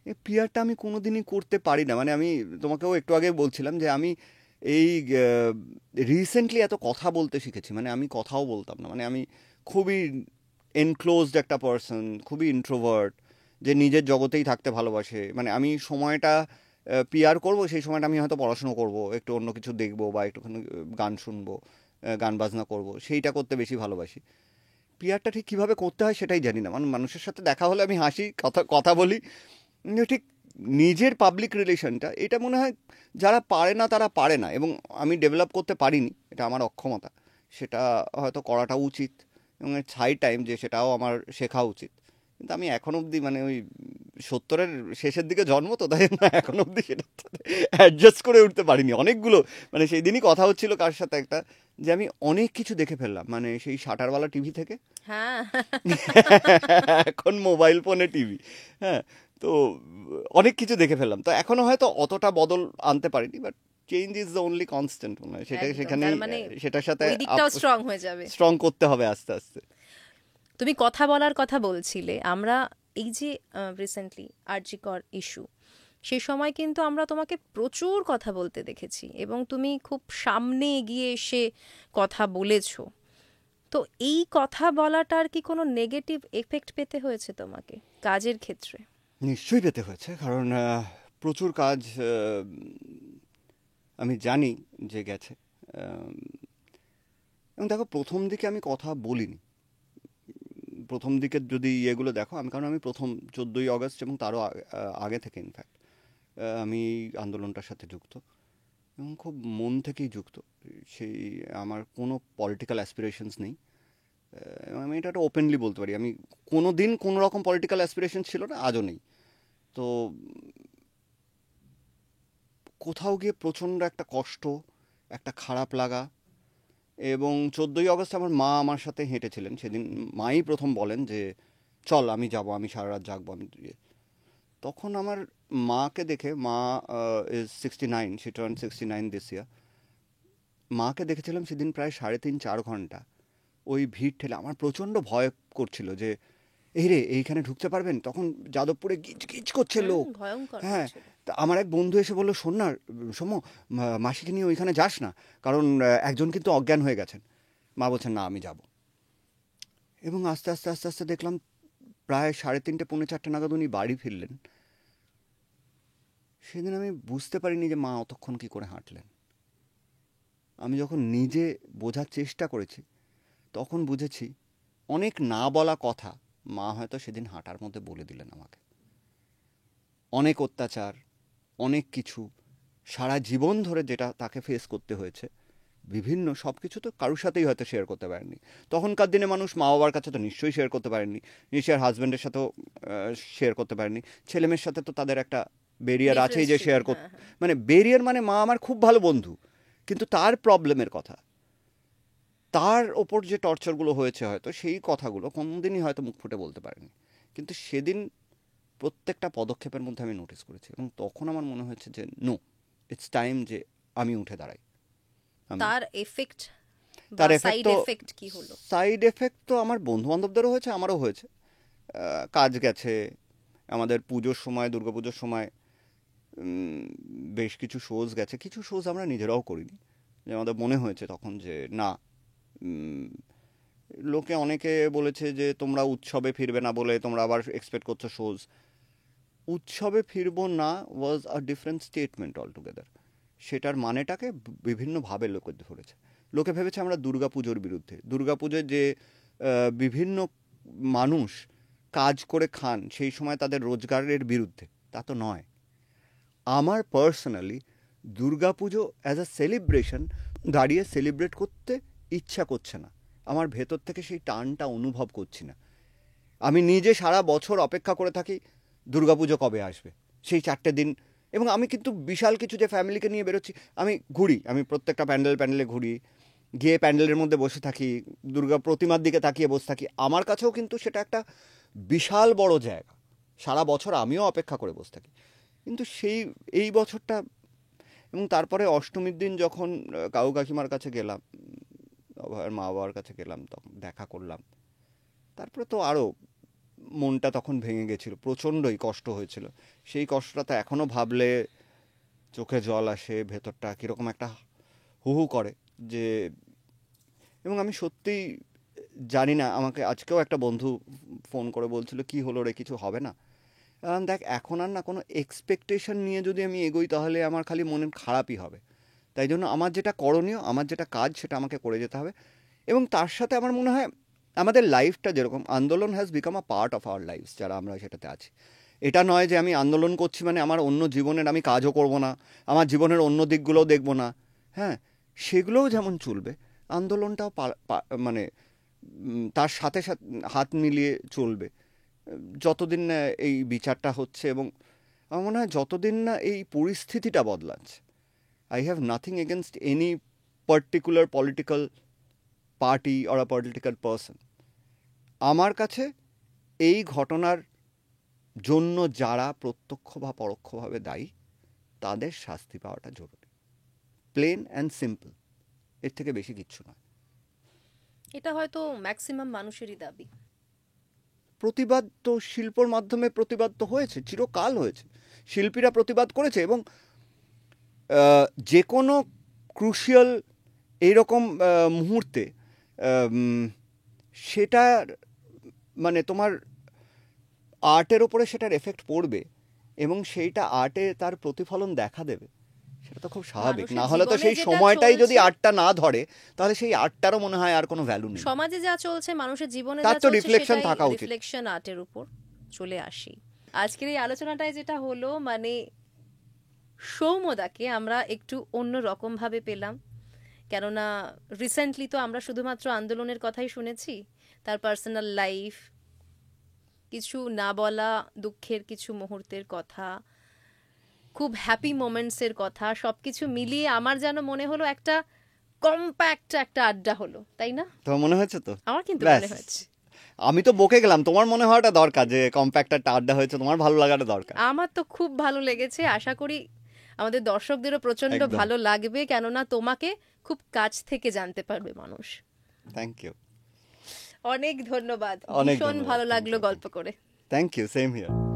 এই পিয়ারটা আমি কোনোদিনই করতে পারি না। মানে আমি তোমাকেও একটু আগে বলছিলাম যে আমি এই রিসেন্টলি এত কথা বলতে শিখেছি। মানে আমি কথাও বলতাম না, মানে আমি খুবই এনক্লোজড একটা পার্সন, খুবই ইন্ট্রোভার্ট, যে নিজের জগতেই থাকতে ভালোবাসে। মানে আমি সময়টা পিয়ার করব, সেই সময়টা আমি হয়তো পড়াশুনো করব, একটু অন্য কিছু দেখবো বা একটুখানি গান শুনবো, গান বাজনা করব, সেইটা করতে বেশি ভালোবাসি। পিয়ারটা ঠিক কীভাবে করতে হয় সেটাই জানি না। মানে মানুষের সাথে দেখা হলে আমি হাসি, কথা কথা বলি, কিন্তু ঠিক নিজের পাবলিক রিলেশনটা এটা মনে হয় যারা পারে না তারা পারে না, এবং আমি ডেভেলপ করতে পারিনি, এটা আমার অক্ষমতা। সেটা হয়তো করাটা উচিত এবং ইটস হাই টাইম যে সেটাও আমার শেখা উচিত। কিন্তু আমি এখন অবধি মানে ওই 70-এর শেষের দিকে জন্ম তো, তাই না, এখন অবধি সেটা অ্যাডজাস্ট করে উঠতে পারিনি। অনেকগুলো মানে সেই দিনই কথা হচ্ছিল কার সাথে একটা, যে আমি অনেক কিছু দেখে ফেললাম, মানে সেই শাটারওয়ালা টিভি থেকে হ্যাঁ এখন মোবাইল ফোনে টিভি। হ্যাঁ, তো অনেক কিছু দেখে ফেললাম, তো এখনো হয়তো অতটা বদল আনতে পারিনি, but change is the only constant. মনে হয় সেটা সেখানে সেটার সাথে ওই দিকটাও স্ট্রং হয়ে যাবে, স্ট্রং করতে হবে আস্তে আস্তে। তুমি কথা বলার কথা বলছিলে, আমরা এই যে রিসেন্টলি আরজি কর ইস্যু, সেই সময় কিন্তু আমরা তোমাকে প্রচুর কথা বলতে দেখেছি এবং তুমি খুব সামনে এগিয়ে এসে কথা বলেছো। তো এই কথা বলাটার কি কোনো নেগেটিভ এফেক্ট পেতে হয়েছে তোমাকে কাজের ক্ষেত্রে? নিশ্চয়ই পেতে হয়েছে, কারণ প্রচুর কাজ আমি জানি যে গেছে। আহ, এবং দেখো, প্রথম দিকে আমি কথা বলিনি। প্রথম দিকের যদি ইয়েগুলো দেখো, কারণ আমি প্রথম 14ই আগস্ট এবং তারও আগে থেকে ইনফ্যাক্ট আমি এই আন্দোলনটার সাথে যুক্ত এবং খুব মন থেকেই যুক্ত। সেই আমার কোনো পলিটিক্যাল অ্যাসপিরেশনস নেই। আমি এটা একটা ওপেনলি বলতে পারি, আমি কোনো দিন কোনো রকম পলিটিক্যাল অ্যাসপিরেশন ছিল না, আজও নেই। তো কোথাও গিয়ে প্রচণ্ড একটা কষ্ট, একটা খারাপ লাগা। এবং 14ই আগস্ট আমার মা আমার সাথে হেঁটেছিলেন সেদিন। মাই প্রথম বলেন যে চল আমি যাব, আমি সারা রাত জাগবো। তখন আমার মাকে দেখে, মা ইজ 69, শি টার্ন 69 দিস ইয়ার। মাকে দেখেছিলাম সেদিন প্রায় 3.5-4 ঘন্টা ওই ভিড় ঠেলে। আমার প্রচণ্ড ভয় করছিল যে এই রে, এইখানে ঢুকতে পারবেন? তখন যাদবপুরে গিজ গিজ করছে লোক। ভয়ঙ্কর হ্যাঁ, হয়েছিল। তা আমার এক বন্ধু এসে বললো, শোন না সৌম্য, মাসিকে নিয়ে ওইখানে যাস না, কারণ একজন কিন্তু অজ্ঞান হয়ে গেছেন। মা বলছেন না, আমি যাব। এবং আস্তে আস্তে আস্তে আস্তে দেখলাম প্রায় 3:30-4 নাগাদ উনি বাড়ি ফিরলেন। সেদিন আমি বুঝতে পারিনি যে মা অতক্ষণ কী করে হাঁটলেন। আমি যখন নিজে বোঝার চেষ্টা করেছি তখন বুঝেছি অনেক না বলা কথা মা হয়তো সেদিন হাঁটার মধ্যে বলে দিলেন আমাকে। অনেক অত্যাচার, অনেক কিছু সারা জীবন ধরে যেটা তাকে ফেস করতে হয়েছে, বিভিন্ন সব কিছু তো কারোর সাথেই হয়তো শেয়ার করতে পারেননি। তখনকার দিনে মানুষ মা বাবার কাছে তো নিশ্চয়ই শেয়ার করতে পারেননি, নিশ্চয়ই হাজব্যান্ডের সাথেও শেয়ার করতে পারেননি। ছেলেমেয়ের সাথে তো তাদের একটা বেরিয়ার আছেই যে শেয়ার করতে, মানে বেরিয়ার, মানে মা আমার খুব ভালো বন্ধু, কিন্তু তার প্রবলেমের কথা, তার ওপর যে টর্চারগুলো হয়েছে হয়তো সেই কথাগুলো কোনোদিনই হয়তো মুখ ফুটে বলতে পারেনি। কিন্তু সেদিন প্রত্যেকটা পদক্ষেপের মধ্যে আমি নোটিস করেছি এবং তখন আমার মনে হয়েছে যে নো, ইটস টাইম যে আমি উঠে দাঁড়াই। তার এফেক্ট, তার এফেক্ট সাইড তো, এফেক্ট কি হলো? সাইড এফেক্ট তো আমার বন্ধু বান্ধবদেরও হয়েছে, আমারও হয়েছে। কাজ গেছে। আমাদের পুজোর সময়, দুর্গাপুজোর সময় বেশ কিছু শোজ গেছে। কিছু শোজ আমরা নিজেরাও করিনি, যে আমাদের মনে হয়েছে তখন যে না, লোকে অনেকে বলেছে যে তোমরা উৎসবে ফিরবে না বলে তোমরা আবার এক্সপেক্ট করছো শোজ। উৎসবে ফিরবো না ওয়াজ আ ডিফারেন্ট স্টেটমেন্ট অলটুগেদার। সেটার মানেটাকে বিভিন্নভাবে লোকে ধরেছে। লোকে ভেবেছে আমরা দুর্গাপুজোর বিরুদ্ধে। দুর্গাপুজোর যে বিভিন্ন মানুষ কাজ করে খান সেই সময় তাদের রোজগারের বিরুদ্ধে, তা তো নয়। আমার personally Durga Puja as a celebration দাঁড়িয়ে সেলিব্রেট করতে ইচ্ছা করছে না। আমার ভেতর থেকে সেই টানটা অনুভব করছি না। আমি নিজে সারা বছর অপেক্ষা করে থাকি দুর্গাপুজো কবে আসবে, সেই 4টে দিন। এবং আমি কিন্তু বিশাল কিছু যে ফ্যামিলিকে নিয়ে বেরোচ্ছি, আমি ঘুরি, আমি প্রত্যেকটা প্যান্ডেলে ঘুরি, গিয়ে প্যান্ডেলের মধ্যে বসে থাকি, দুর্গা প্রতিমার দিকে তাকিয়ে বসে থাকি। আমার কাছেও কিন্তু সেটা একটা বিশাল বড় জায়গা। সারা বছর আমিও অপেক্ষা করে বসে থাকি, কিন্তু এই বছরটা। এবং তারপরে অষ্টমীর দিন যখন কাকু কাকিমার কাছে গেলাম, অভয়ের মা বাবার কাছে গেলাম, তখন দেখা করলাম, তারপরে তো আরও মনটা তখন ভেঙে গেছিল, প্রচণ্ডই কষ্ট হয়েছিল। সেই কষ্টটা তো এখনও ভাবলে চোখে জল আসে, ভেতরটা কীরকম একটা হু হু করে যে। এবং আমি সত্যিই জানি না, আমাকে আজকেও একটা বন্ধু ফোন করে বলছিল কি হলো রে, কিছু হবে না? দেখ, এখন আর না কোনো এক্সপেকটেশন নিয়ে যদি আমি এগোই তাহলে আমার খালি মনে খারাপই হবে। তাই জন্য আমার যেটা করণীয়, আমার যেটা কাজ, সেটা আমাকে করে যেতে হবে। এবং তার সাথে আমার মনে হয় আমাদের লাইফটা যেরকম, আন্দোলন has become a part of our lives, যারা আমরা সেটাতে আছি। এটা নয় যে আমি আন্দোলন করছি মানে আমার অন্য জীবনের আমি কাজও করব না, আমার জীবনের অন্য দিকগুলোও দেখব না। হ্যাঁ, সেগুলোও যেমন চলবে, আন্দোলনটাও মানে তার সাথে সাথে হাত মিলিয়ে চলবে যতদিন না এই বিচারটা হচ্ছে। এবং আমার মনে হয় যতদিন না এই পরিস্থিতিটা বদলাচ্ছে, I have nothing against any particular political party or a political person. আমার কাছে এই ঘটনার জন্য যারা প্রত্যক্ষ বা পরোক্ষভাবে দায়ী, তাদের শাস্তি পাওয়াটা জরুরি, প্লেন অ্যান্ড সিম্পল। এর থেকে বেশি কিচ্ছু নয়। এটা হয়তো ম্যাক্সিমাম মানুষেরই দাবি। প্রতিবাদ তো শিল্পর মাধ্যমে প্রতিবাদ তো হয়েছে, চিরকাল হয়েছে। শিল্পীরা প্রতিবাদ করেছে, এবং যে কোনো ক্রুশিয়াল এইরকম মুহূর্তে সেটার মানে তোমার আর্টের ওপরে সেটার এফেক্ট পড়বে এবং সেইটা আর্টে তার প্রতিফলন দেখা দেবে, সেটা তো খুব স্বাভাবিক। মানুষের না হলে তো জীবনে সেই যেটা সময়টাই যদি চলছে- আর্টটা না ধরে তাহলে সেই আর্টটারও মনে হয় আর কোনো ভ্যালু নেই। সমাজে যা চলছে, মানুষের জীবনে তার যা তো চলছে, reflection সেটাই থাকা উচিত। রিফ্লেকশন আর্টের উপর চলে আসি। আজকের এই আলোচনাটায় যেটা হলো, মানে সৌম্যদাকে আমরা একটু অন্য রকম ভাবে পেলাম, কেননা রিসেন্টলি তো আমরা শুধুমাত্র আন্দোলনের কথাই শুনেছি, তার পার্সোনাল লাইফ, কিছু না বলা দুঃখের কিছু মুহূর্তের কথা, খুব হ্যাপি মোমেন্টসের কথা, সবকিছু মিলিয়ে আমার যেন মনে হলো একটা কম্প্যাক্ট একটা আড্ডা হলো, তাই না? তোমার মনে হয়েছে তো? আমার কিন্তু ব্যাস। মনে হয়েছে। আমি তো বকে গেলাম, তোমার মনে হওয়াটা দরকার যে কম্প্যাক্ট একটা আড্ডা হয়েছে, তোমার ভালো লাগাটা দরকার। আমার তো খুব ভালো লেগেছে, আশা করি আমাদের দর্শকদেরও প্রচন্ড একদম। ভালো লাগবে, কেননা তোমাকে খুব কাছ থেকে জানতে পারবে মানুষ। থ্যাংক ইউ, অনেক ধন্যবাদ, অনেক ভীষণ ধন্যবাদ। ভালো লাগলো Thank you. গল্প করে। Thank you, same here.